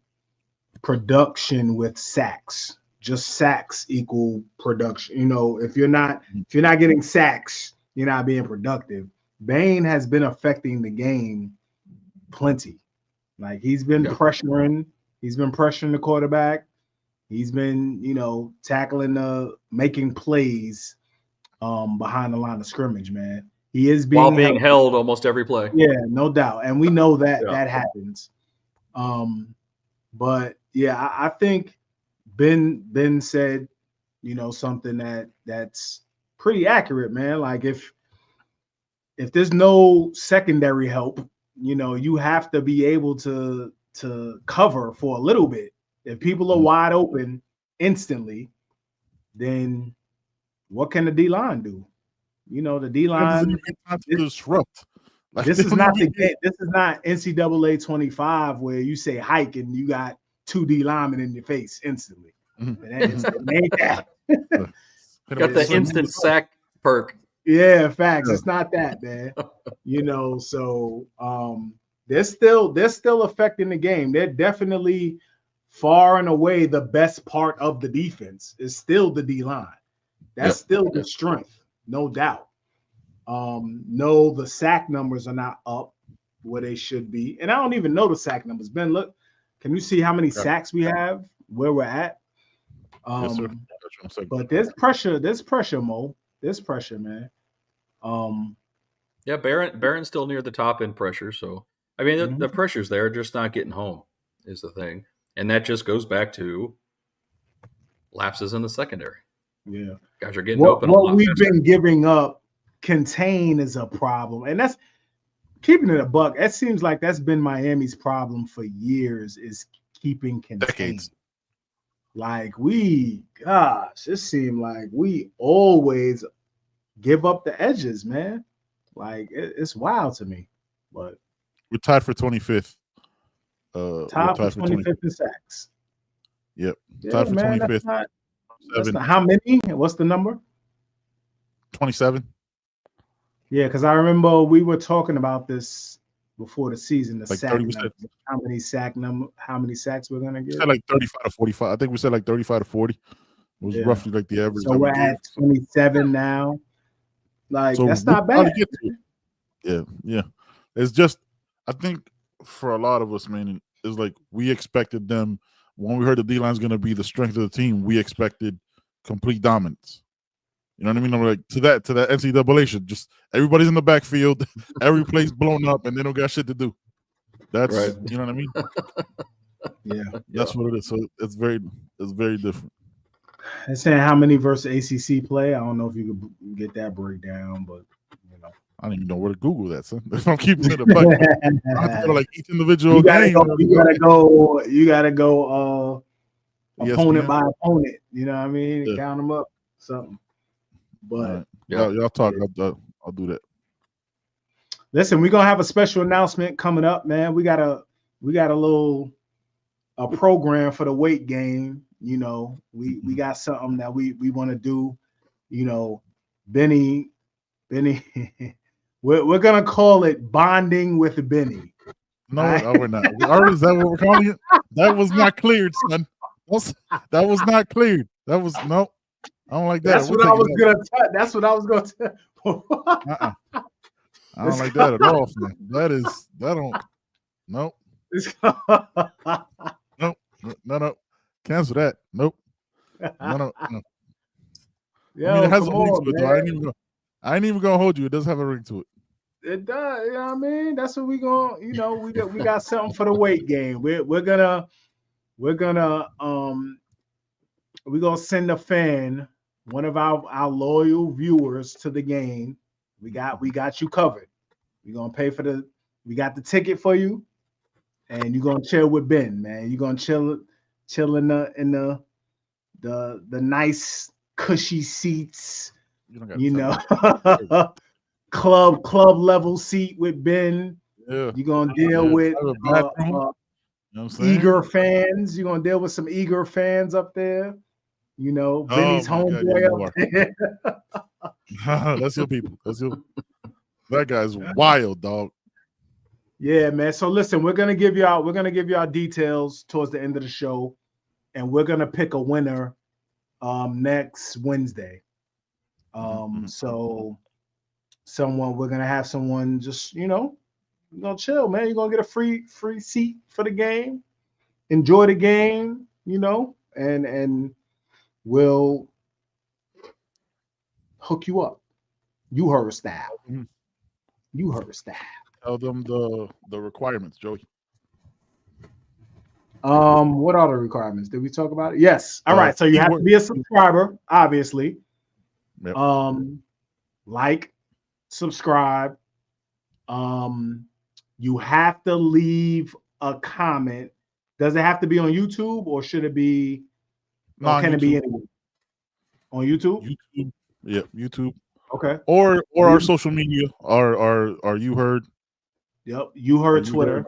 production with sacks. Just sacks equal production. You know, if you're not getting sacks, you're not being productive. Bane has been affecting the game plenty. Like he's been pressuring the quarterback. He's been, tackling making plays behind the line of scrimmage, man. He is being held almost every play. Yeah, no doubt. And we know that that happens. But yeah, I think Ben said, something that's pretty accurate, man. Like if there's no secondary help, you have to be able to cover for a little bit. If people are wide open instantly, then what can the D line do? The D line disrupt. Like, this is not the game. This is not NCAA 25 where you say hike and you got 2 D linemen in your face instantly. It ain't that. Got the instant sack perk. Yeah, facts. It's not that, man. So they're still affecting the game. They're definitely far and away the best part of the defense is still the D line. That's still the strength, no doubt. No, the sack numbers are not up where they should be. And I don't even know the sack numbers. Ben, look, can you see how many sacks we have, where we're at? Yes, sir. But there's pressure, Mo. There's pressure, man. Yeah, Barron's still near the top in pressure. So, I mean, the pressure's there, just not getting home is the thing. And that just goes back to lapses in the secondary. Yeah. Guys are getting open. What we've been giving up, contain is a problem. And that's keeping it a buck. It seems like that's been Miami's problem for years is keeping contain. Decades. Like it seemed like we always give up the edges, man. Like it's wild to me. But we're tied for 25th. Tied for 25th in sacks. Yep. Tied for 25th. That's not, how many? What's the number? 27. Yeah, because I remember we were talking about this before the season. The sack number, how many sacks we're gonna get? We said like 35 to 45. I think we said like 35 to 40. It was roughly like the average. So we're at 27 now. Like that's not bad. Yeah. It's just I think for a lot of us, man, it's like we expected them when we heard the D line is going to be the strength of the team. We expected complete dominance. You know what I mean? I'm like to that NCAA shit. Just everybody's in the backfield, every play's blown up, and they don't got shit to do. That's right. You know what I mean? Yeah, that's what it is. So it's very different. They're saying how many versus ACC play. I don't know if you could get that breakdown, but I don't even know where to Google that. Son. If I'm keeping it a buck, I have to go to like each individual game. You gotta go opponent by opponent. You know what I mean? Yeah. Count them up, something. But y'all talk. I'll do that. Listen, we're gonna have a special announcement coming up, man. We got a program for the weight game. We got something that we want to do. Benny, we're gonna call it bonding with Benny. No, we're not. Is that what we're calling it? That was not cleared, son. That was not cleared. That was no. I don't like that. That's what I was gonna tell. That's what I was gonna tell. I don't like that at all, man. That don't. Nope. No. Cancel that. Nope. No. Yo, I mean, it has a ring to it, though. I ain't even gonna hold you. It does have a ring to it. It does. You know what I mean? That's what we gonna. We got something for the weight game. We're gonna send a fan, one of our loyal viewers to the game. We got you covered. We're gonna pay for we got the ticket for you, and you're gonna chill with Ben, man. You're gonna chill in the nice cushy seats, club level seat with Ben. Yeah. You're gonna deal with eager fans. You're gonna deal with some eager fans up there. Benny's homeboy up there. That's your people. That guy's wild, dog. Yeah, man. So listen, we're gonna give you our details towards the end of the show, and we're gonna pick a winner next Wednesday. So we're gonna have someone just, you're gonna chill, man. You're gonna get a free seat for the game, enjoy the game, and we'll hook you up. You heard style. You heard style. Tell them the requirements, Joey. What are the requirements? Did we talk about it? Yes. All right. So you have to be a subscriber, obviously. Yep. Like, subscribe. You have to leave a comment. Does it have to be on YouTube or should it be? No, can it be anywhere? On YouTube? YouTube. Yeah, YouTube. Okay. Or our social media. Are you heard? Yep. You heard Twitter.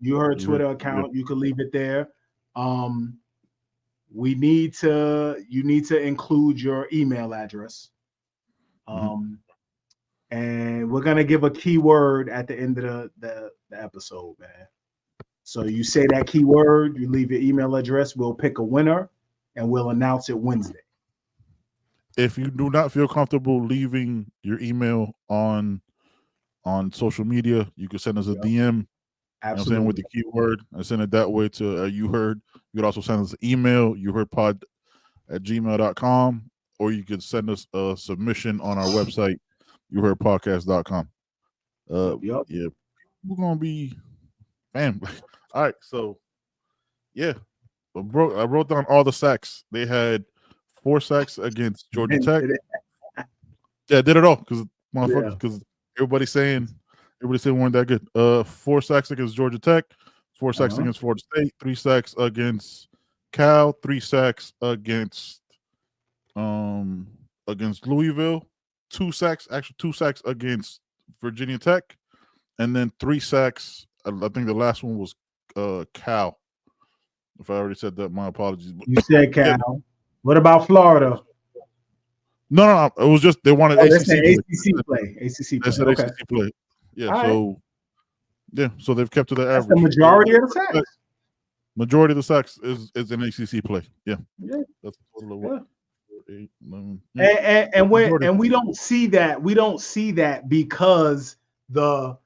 You heard You Twitter heard- account. yeah. You can leave it there. You need to include your email address. And we're gonna give a keyword at the end of the episode, man. So you say that keyword, you leave your email address, we'll pick a winner and we'll announce it Wednesday. If you do not feel comfortable leaving your email on social media, you can send us a DM. Absolutely. With the keyword and send it that way to you heard. You could also send us an email, youheardpod@gmail.com, or you could send us a submission on our website, youheardpodcast.com. Yep. Yeah, we're gonna be man. All right, so yeah, I wrote down all the sacks. They had 4 sacks against Georgia Tech. Yeah, did it all because everybody's saying weren't that good. 4 sacks against Georgia Tech, 4 sacks against Florida State, 3 sacks against Cal, 3 sacks against Louisville, 2 sacks against Virginia Tech, and then 3 sacks. I think the last one was Cal. If I already said that, my apologies. You said Cal. Yeah. What about Florida? No, it was just they wanted ACC play. ACC play. Okay. ACC play. Yeah, all so they've kept to their average. The majority of the sacks. Majority of the sacks is an ACC play. Yeah. That's a total of what? 8, 11, and we don't see that because the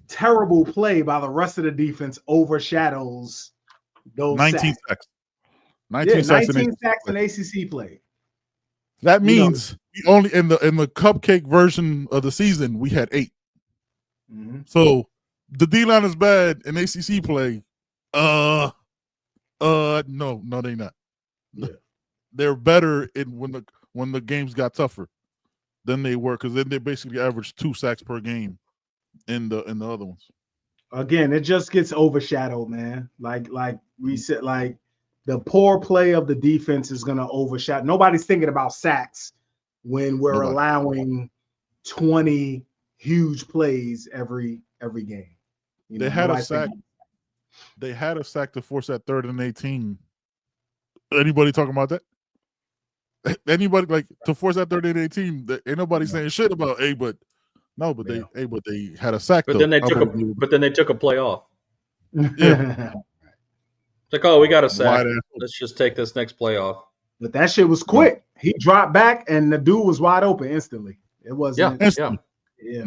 terrible play by the rest of the defense overshadows those 19 sacks. 19 sacks in ACC play. That means we only in the cupcake version of the season we had 8. So the D-line is bad in ACC play. No, they're not. Yeah. They're better when the games got tougher than they were, because then they basically averaged 2 sacks per game in the other ones. Again, it just gets overshadowed, man. Like we said, like the poor play of the defense is going to overshadow. Nobody's thinking about sacks when we're allowing 20 huge plays every game. They had a sack. They had a sack to force that 3rd and 18. Anybody talking about that? Anybody like to force that 3rd and 18? Ain't nobody saying shit about they had a sack. But then they took a play off. Yeah. It's like, we got a sack. Let's just take this next play off. But that shit was quick. He dropped back and the dude was wide open instantly. It wasn't. Yeah. It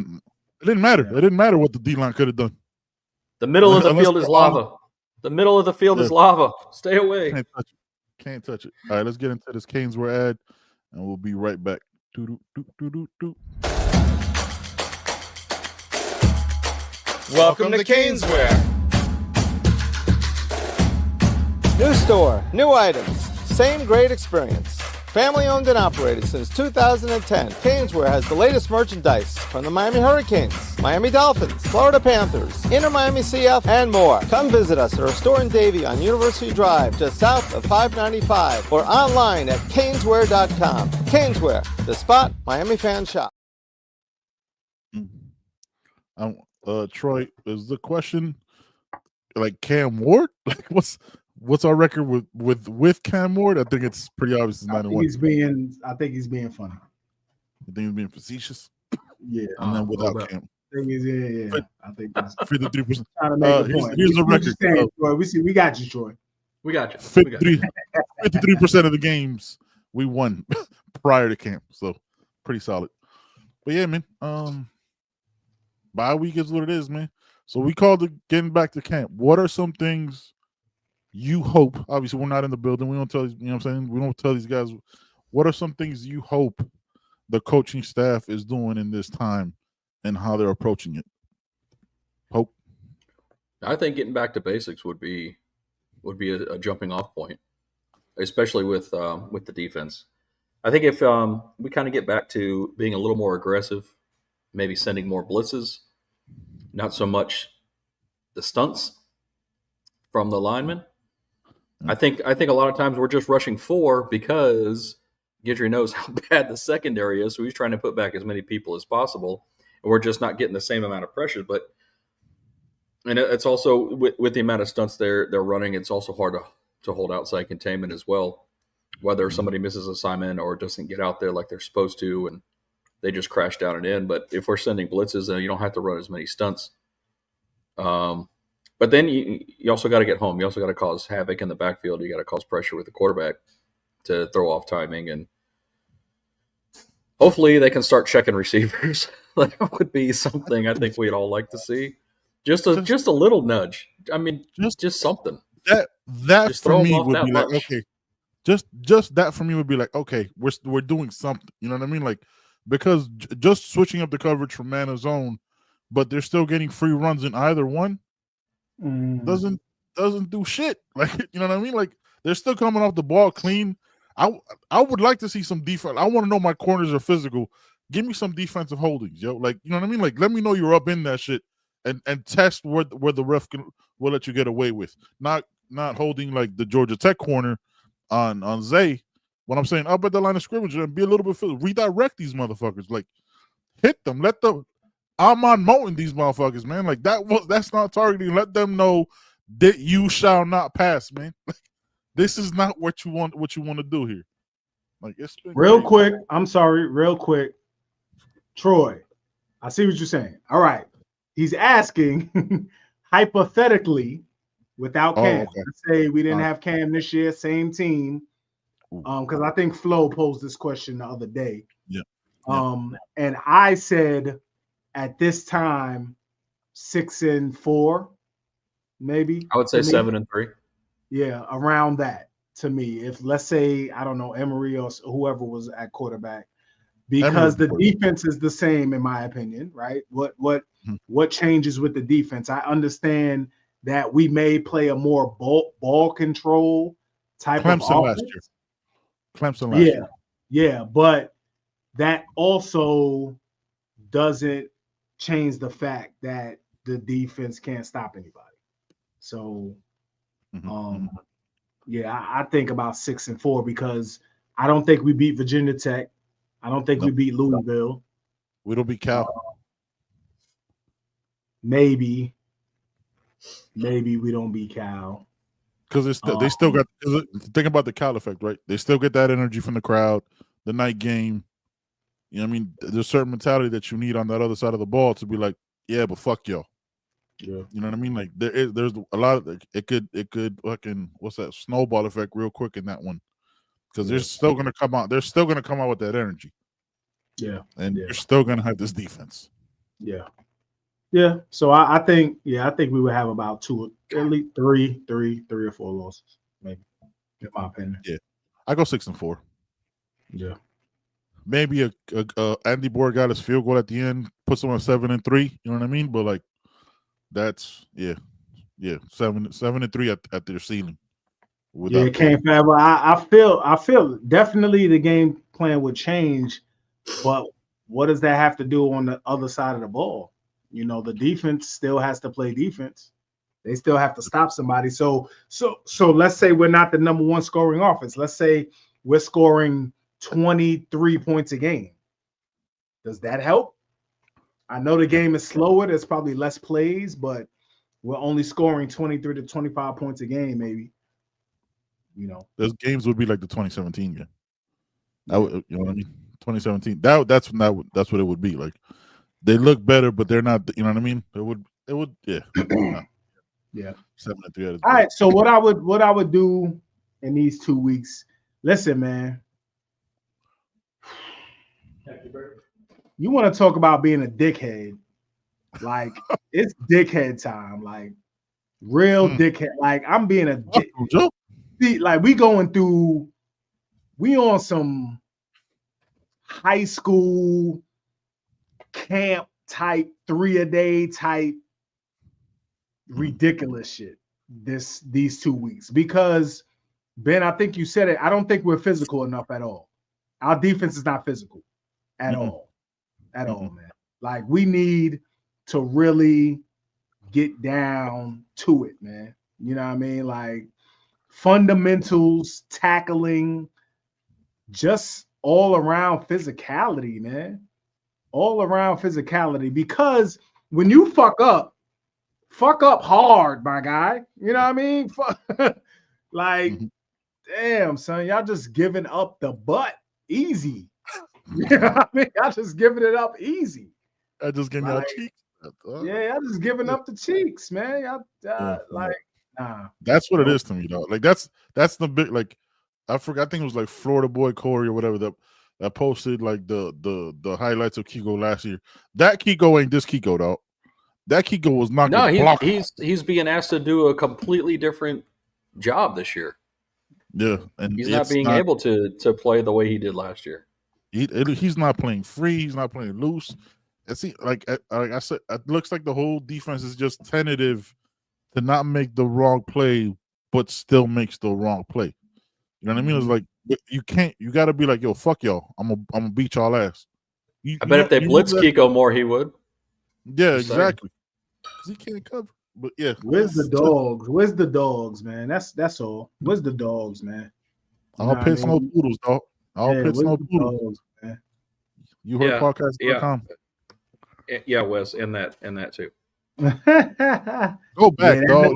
didn't matter. It didn't matter what the D-line could have done. The middle of the field is lava. The middle of the field is lava. Stay away. Can't touch it. All right, let's get into this Caneswear ad, and we'll be right back. Welcome to Caneswear. New store, new items, same great experience. Family owned and operated since 2010, Caneswear has the latest merchandise from the Miami Hurricanes, Miami Dolphins, Florida Panthers, Inter Miami CF, and more. Come visit us at our store in Davie on University Drive, just south of 595, or online at caneswear.com. Caneswear, the spot Miami fans shop. Troy, is the question like Cam Ward? Like, what's our record with Cam Ward? I think it's pretty obvious. It's 9-1. I think he's being funny. You think he's being facetious? Yeah. And then without bit. camp, Thing is, yeah. I think it's 53%. trying to make a Here's point. the record. Troy. We got you, Troy. We got you. 53% of the games we won prior to camp, so pretty solid. But yeah, man, bye week is what it is, man. So we called it getting back to camp. What are some things you hope? Obviously, we're not in the building. We don't tell these, you know what I'm saying? We don't tell these guys. What are some things you hope the coaching staff is doing in this time and how they're approaching it? Hope. I think getting back to basics would be a jumping off point, especially with the defense. I think if we kind of get back to being a little more aggressive, maybe sending more blitzes, not so much the stunts from the linemen. I think a lot of times we're just rushing 4 because Guidry knows how bad the secondary is, so he's trying to put back as many people as possible, and we're just not getting the same amount of pressure. And it's also with the amount of stunts they're running, it's also hard to hold outside containment as well, whether somebody misses assignment or doesn't get out there like they're supposed to, and they just crash down and in. But if we're sending blitzes, then you don't have to run as many stunts. But then you also got to get home. You also got to cause havoc in the backfield. You got to cause pressure with the quarterback to throw off timing, and hopefully they can start checking receivers. That would be something I think we'd all like to see. Just a little nudge. I mean, just something. That just for me would be much. like, okay, just that for me would be like, okay, we're doing something. You know what I mean? Like, because just switching up the coverage from man to zone, but they're still getting free runs in either one, doesn't do shit. Like, you know what I mean? Like, they're still coming off the ball clean. I would like to see some defense. I want to know my corners are physical. Give me some defensive holdings, yo. Like, you know what I mean? Like, let me know you're up in that shit and test where the ref will let you get away with. Not holding like the Georgia Tech corner on Zay. When I'm saying up at the line of scrimmage and be a little bit physical. Redirect these motherfuckers. Like, hit them. I'm on mounting these motherfuckers, man. Like, that's not targeting. Let them know that you shall not pass, man. Like, this is not what you want to do here. Like, it's been real crazy. quick. I'm sorry, real quick. Troy, I see what you're saying. All right. He's asking hypothetically without Cam. Okay. Let's say we didn't have Cam this year, same team. Because I think Flo posed this question the other day. Yeah. And I said at this time 6-4, maybe. I would say 7-3. Yeah, around that to me. If let's say, I don't know, Emery or whoever was at quarterback, because the defense is the same, in my opinion, right? What changes with the defense? I understand that we may play a more ball control type of offense. Clemson last year. Yeah, but that also doesn't change the fact that the defense can't stop anybody. So, yeah, I think about 6-4 because I don't think we beat Virginia Tech. I don't think we beat Louisville. We don't beat Cal. Maybe we don't beat Cal. Because they still got, think about the Cal effect, right? They still get that energy from the crowd, the night game. You know what I mean? There's a certain mentality that you need on that other side of the ball to be like, yeah, but fuck y'all. Yeah. You know what I mean? Like there's a lot of it could fucking, what's that, snowball effect real quick in that one. Because they're still gonna come out. They're still gonna come out with that energy. Yeah. And you're still gonna have this defense. Yeah. Yeah. So I think we would have about at least three or four losses, maybe, in my opinion. Yeah. I go 6-4. Yeah. Maybe a Andy Board got his field goal at the end, puts them on 7-3. You know what I mean? But like, that's 7-3 at their ceiling. Yeah, it came forever. I feel definitely the game plan would change, but what does that have to do on the other side of the ball? You know, the defense still has to play defense. They still have to stop somebody. So let's say we're not the number one scoring offense. Let's say we're scoring 23 points a game. Does that help? I know the game is slower. There's probably less plays, but we're only scoring 23 to 25 points a game, maybe. You know, those games would be like the 2017 game. You know what I mean? 2017. That's what it would be like. They look better, but they're not. You know what I mean? It would. Yeah. No. Yeah. 7-3. All right. So what I would do in these 2 weeks? Listen, man. You want to talk about being a dickhead? Like it's dickhead time. Like real dickhead. Like I'm being a dick. Like we on some high school camp type 3-a-day type ridiculous shit these 2 weeks, because Ben, I think you said it. I don't think we're physical enough at all. Our defense is not physical at all, man. Like we need to really get down to it, man. You know what I mean? Like fundamentals, tackling, just all around physicality, man. All around physicality, because when you fuck up hard, my guy. You know what I mean? Like, damn, son, y'all just giving up the butt easy. You know what I mean? Y'all just giving it up easy. I just giving y'all cheeks. Yeah, y'all just giving up the cheeks, man. Y'all like, nah. That's what it is to me, though. Like that's the big, like, I forgot. I think it was like Florida boy Corey or whatever that posted like the highlights of Kiko last year. That Kiko ain't this Kiko, though. That Kiko was not. No, he's being asked to do a completely different job this year. Yeah, and he's not being able to play the way he did last year. He's not playing free. He's not playing loose. And see, like I said, it looks like the whole defense is just tentative to not make the wrong play, but still makes the wrong play. You know what I mean? It's like you can't. You got to be like, yo, fuck y'all. I'm gonna beat y'all ass. I bet if they blitz Kiko more, he would. Yeah, exactly. Because he can't cover. But yeah, where's the dogs? Where's the dogs, man? That's all. Where's the dogs, man? All pits, no poodles, dog. All pits, no poodles, dogs, man. You heard podcast.com. Yeah, Wes, and that too. Go back, dog.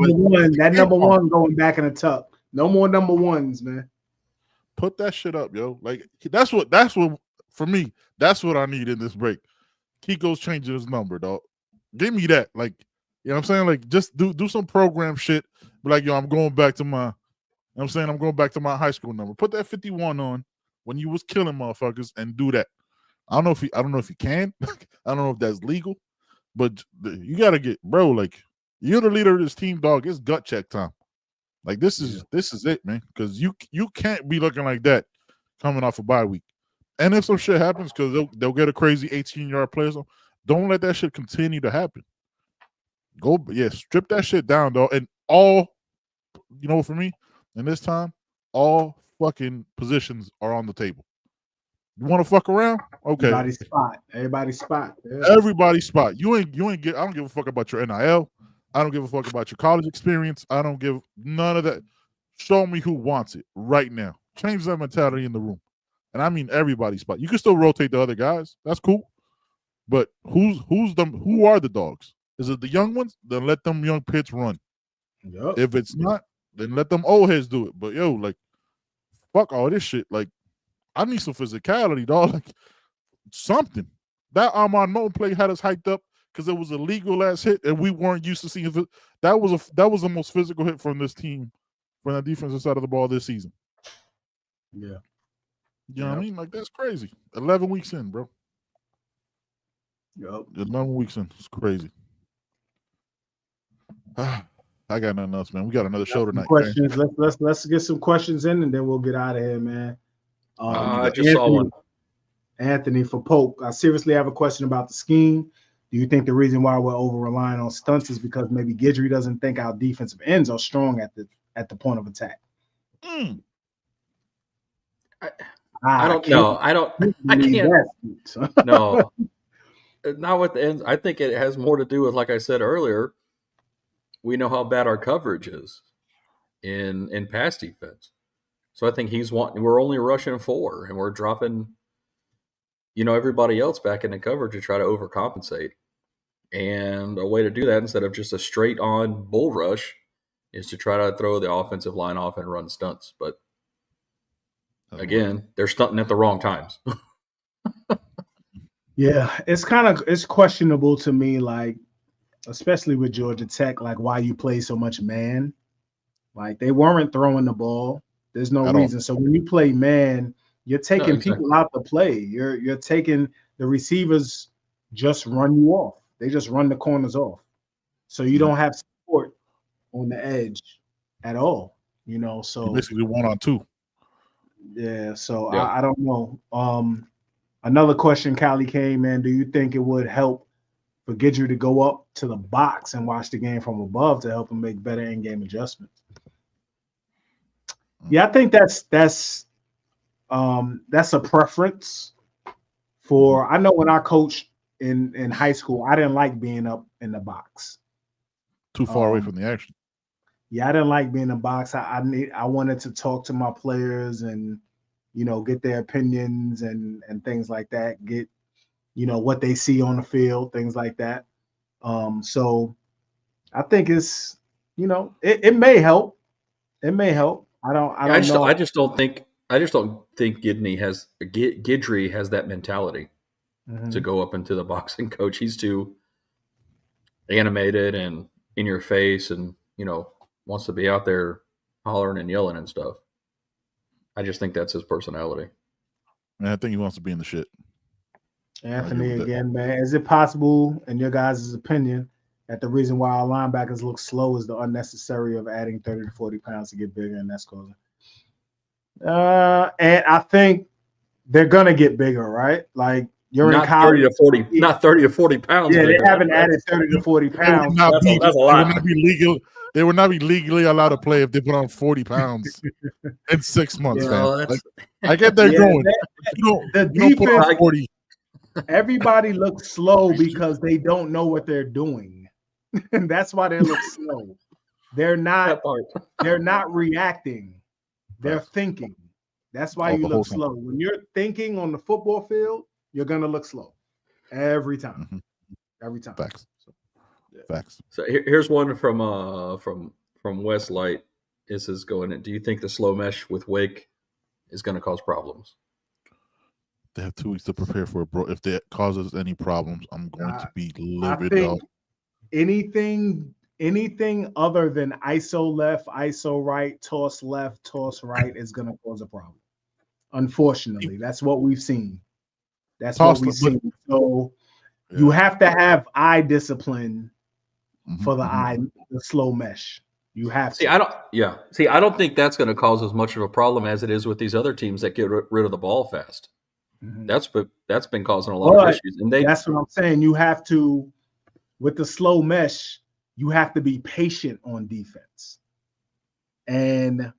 That number one going back in the tuck. No more number ones, man. Put that shit up, yo. Like that's what for me. That's what I need in this break. Kiko's changing his number, dog. Give me that. Like, you know what I'm saying? Like, just do some program shit. Be like, yo, I'm going back to my, you know what I'm saying? I'm going back to my high school number. Put that 51 on when you was killing motherfuckers and do that. I don't know if you can. I don't know if that's legal, but you gotta get, bro. Like, you're the leader of this team, dog. It's gut check time. Like, this is it, man. Because you can't be looking like that coming off a bye week. And if some shit happens, because they'll get a crazy 18-yard play, so don't let that shit continue to happen. Strip that shit down, though. And all, you know, for me, in this time, all fucking positions are on the table. You want to fuck around? Okay. Everybody's spot. Yeah. Everybody's spot. You ain't get. I don't give a fuck about your NIL. I don't give a fuck about your college experience. I don't give none of that. Show me who wants it right now. Change that mentality in the room. And I mean everybody's spot. You can still rotate the other guys. That's cool. But who are the dogs? Is it the young ones? Then let them young pits run. Yep. If it's not, then let them old heads do it. But yo, like, fuck all this shit. Like, I need some physicality, dog. Like, something. That Armand Moulton play had us hyped up because it was a legal ass hit, and we weren't used to seeing it. That was the most physical hit from this team, from the defensive side of the ball this season. Yeah. You know what I mean? Like, that's crazy. 11 weeks in, bro. Yep. 11 weeks in. It's crazy. I got nothing else, man. We got another show tonight. Questions. Let's get some questions in, and then we'll get out of here, man. I just saw one. Anthony for Polk. I seriously have a question about the scheme. Do you think the reason why we're over relying on stunts is because maybe Guidry doesn't think our defensive ends are strong at the point of attack? I don't know. I can't. No, not with the ends. I think it has more to do with, like I said earlier, we know how bad our coverage is in pass defense. So I think we're only rushing 4, and we're dropping, everybody else back into coverage to try to overcompensate. And a way to do that instead of just a straight on bull rush is to try to throw the offensive line off and run stunts. But again, they're stunting at the wrong times. Yeah, it's questionable to me, like especially with Georgia Tech, like why you play so much man. Like they weren't throwing the ball. There's no At all. reason. So when you play man, you're No, taking exactly. people out the play. You're taking the receivers just run you off. They just run the corners off. So you Mhm. don't have support on the edge at all. You So basically 1-on-2. yeah, so Yeah. I don't know. Another question, Callie came in. Do you think it would help for Gidry to go up to the box and watch the game from above to help him make better in-game adjustments? Yeah, I think that's a preference for. I know when I coached in high school, I didn't like being up in the box. Too far away from the action. Yeah, I didn't like being in the box. I wanted to talk to my players and get their opinions and things like that. Get what they see on the field, things like that. So I think it's it may help. It may help. I Yeah, don't know. I just don't think Gidry has that mentality to Mhm. go up into the box and coach. He's too animated and in your face, and wants to be out there hollering and yelling and stuff. I just think that's his personality. And I think he wants to be in the shit. Anthony again, man. Is it possible, in your guys' opinion, that the reason why our linebackers look slow is the unnecessary of adding 30 to 40 pounds to get bigger, and that's causing? And I think they're gonna get bigger, right? Like you're in Not college. 30 to 40 pounds Yeah, they bigger. haven't added 30 to 40 They would pounds. not That's be. a They would lot. not be legal. They would not be legally allowed to play if they put on 40 pounds in 6 months, Yeah. fam. Well, that's- Like, I get they're Yeah, going. that- But you the don't put defense- on 40. Everybody looks slow because they don't know what they're doing. And that's why they look slow. They're not that part. they're not reacting. They're Facts. thinking. That's why Oh, you the whole look time. slow. When you're thinking on the football field, you're gonna look slow. Every time. Mhm. Every time. Facts. Facts. So here's one from Westlight. This is going in. Do you think the slow mesh with Wake is going to cause problems? They have 2 weeks to prepare for it, bro. If that causes any problems, I'm going to be I livid, think dog. anything other than ISO left, ISO right, toss left, toss right is gonna cause a problem. Unfortunately, that's what we've seen. That's Toss what we've left, seen. So you have to have eye discipline Mhm, for the mhm. the slow mesh. You have See, to. I don't think that's going to cause as much of a problem as it is with these other teams that get rid of the ball fast. Mhm. That's been causing a lot of But issues, and they that's what I'm saying. You have to, with the slow mesh, you have to be patient on defense. And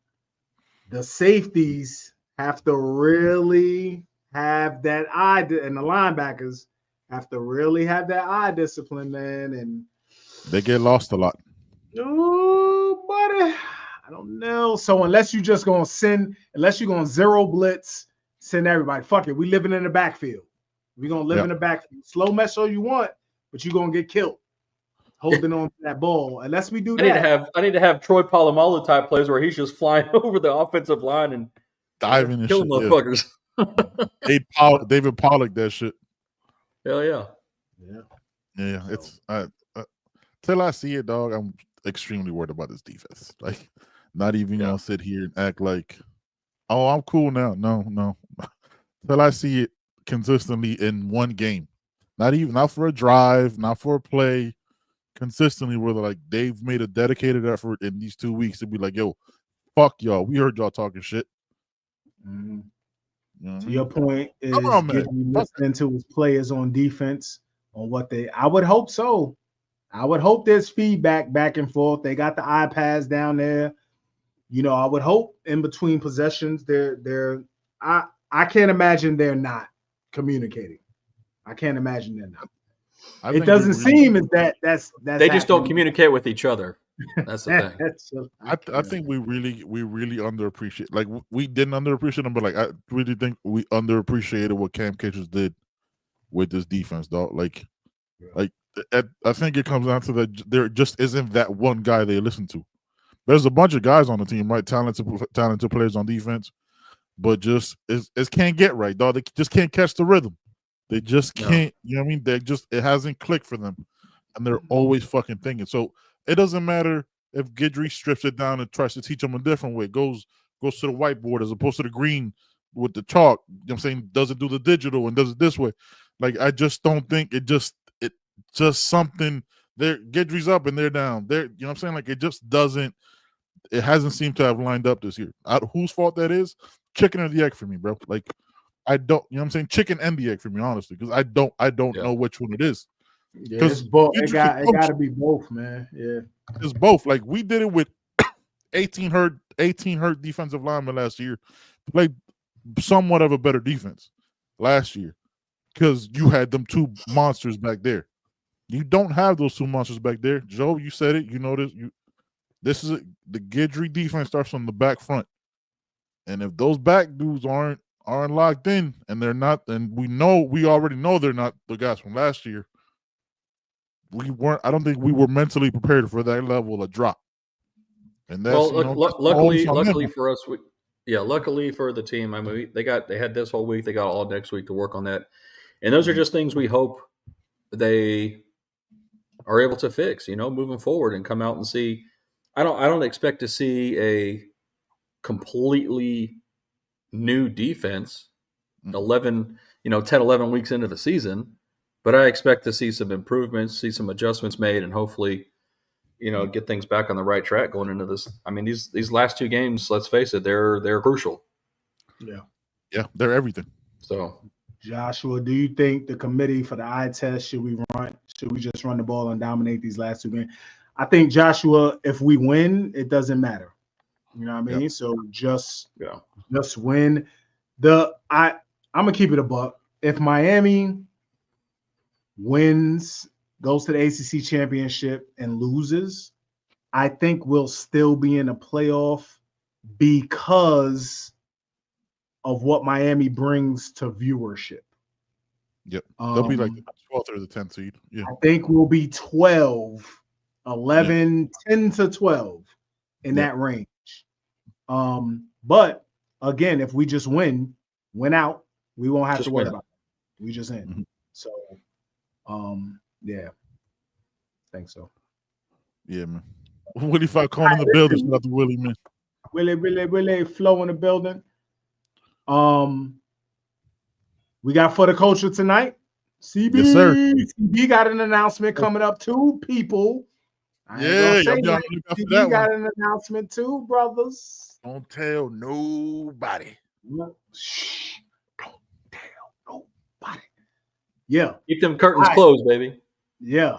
the safeties have to really have that eye, and the linebackers have to really have that eye discipline, man. And They get lost a lot. oh, buddy, I don't know. So unless you're going zero blitz, send everybody. Fuck it, we living in the backfield. We're gonna live in the backfield. Slow mesh all you want, but you're gonna get killed holding on to that ball. Unless we do that. I need to have Troy Polamalu type plays where he's just flying over the offensive line and Diving and killing shit. Yeah. motherfuckers. David Pollock, that shit. Hell yeah. Yeah, it's till I see it, dog. I'm extremely worried about this defense. Like, not even gonna sit here and act like, oh, I'm cool now. No. Till I see it consistently in one game, not for a drive, not for a play, consistently where like they've made a dedicated effort in these 2 weeks to be like, yo, fuck y'all. We heard y'all talking shit. Mm-hmm. You know what I To mean? your point is Come on, man. getting listening to his players on defense on what I would hope so. I would hope there's feedback back and forth. They got the iPads down there. I would hope in between possessions I can't imagine they're not communicating. I can't imagine they're not. It doesn't seem as that's they just don't communicate with each other. That's the thing. I think we really underappreciate. Like, we didn't underappreciate them, but like I really think we underappreciated what Cam Kitchens did with this defense, dog. Like I think it comes down to that there just isn't that one guy they listen to. There's a bunch of guys on the team, right? Talented players on defense, but just it can't get right, dog. They just can't catch the rhythm. They just can't. You know what I mean? It hasn't clicked for them, and they're always fucking thinking. So it doesn't matter if Guidry strips it down and tries to teach them a different way. Goes to the whiteboard as opposed to the green with the chalk. You know what I'm saying? Doesn't do the digital and does it this way. Like, I just don't think it just something. Guidry's up and they're down. You know what I'm saying? Like, it just doesn't. It hasn't seemed to have lined up this year. Whose fault that is? Chicken or the egg for me, bro. Like, I don't. You know what I'm saying? Chicken and the egg for me, honestly, because I don't know which one it is. Yeah, it's both. It got to be both, man. Yeah, it's both. Like, we did it with 18 hurt defensive linemen last year, played somewhat of a better defense last year because you had them two monsters back there. You don't have those two monsters back there. Joe, you said it. You know this. This is the Guidry defense starts from the back front, and if those back dudes aren't locked in, and they're not, and we already know they're not the guys from last year. I don't think we were mentally prepared for that level of drop. And that's luckily for us, luckily for the team. I mean, they had this whole week. They got all next week to work on that, and those are just things we hope they are able to fix. Moving forward and come out and see. I don't expect to see a completely new defense 10, 11 weeks into the season, but I expect to see some improvements, see some adjustments made, and hopefully, get things back on the right track going into this. I mean, these last two games, let's face it, they're crucial. Yeah, they're everything. So, Joshua, do you think the committee for the eye test should we just run the ball and dominate these last two games? I think, Joshua, if we win, it doesn't matter. You know what I mean? Yep. So just win. I'm gonna keep it a buck. If Miami wins, goes to the ACC championship and loses, I think we'll still be in a playoff because of what Miami brings to viewership. Yep. They'll be like the 12th or the 10th seed. Yeah. I think we'll be 12, 11, 10 to 12 in that range. But again, if we just win out, we won't have to worry about it. We just in. Mm-hmm. So, I think so. Yeah, man. Willie Falcone in the building. Shout out to Willie, man. Willie, Flow in the building. We got For the Culture tonight. CB. Yes, sir. CB got an announcement coming up too, people. CB got an announcement too, brothers. Don't tell nobody. Shh. Don't tell nobody. Yeah. Keep them curtains closed, baby. Yeah.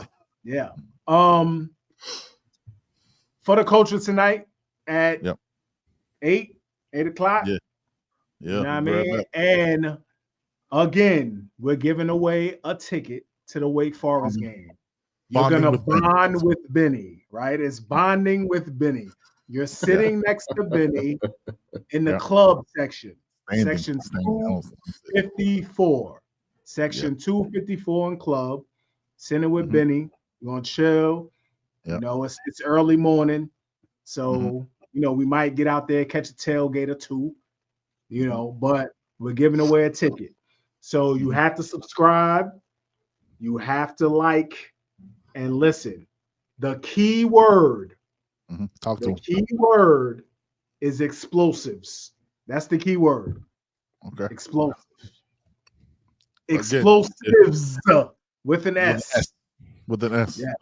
For the Culture tonight at 8 o'clock. Yeah. You know what I mean? And again, we're giving away a ticket to the Wake Forest game. You're going to bond with Benny, right? It's bonding with Benny. You're sitting next to Benny in the club section. Section 254. Section 254 in club. Sitting with Benny. You're going to chill. You know, it's early morning. So, we might get out there, catch a tailgate or two, but we're giving away a ticket. So you have to subscribe. You have to like and listen. The key word, key word is explosives. That's the key word. Okay. Explosives. Explosives with an S. With an S. Yeah.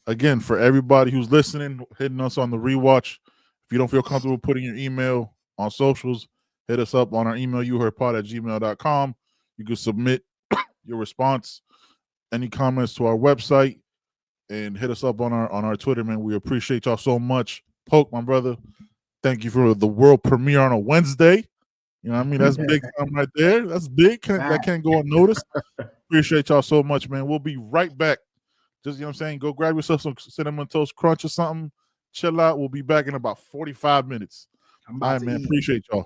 Again, for everybody who's listening, hitting us on the rewatch, if you don't feel comfortable putting your email on socials, hit us up on our email, youheardpod@gmail.com. You can submit your response, any comments to our website, and hit us up on our Twitter, man. We appreciate y'all so much. Poke, my brother, thank you for the world premiere on a Wednesday. You know what I mean? That's big time right there. That's big. That can't go unnoticed. Appreciate y'all so much, man. We'll be right back. Just, you know what I'm saying? Go grab yourself some Cinnamon Toast Crunch or something. Chill out. We'll be back in about 45 minutes. All right, man. Appreciate y'all.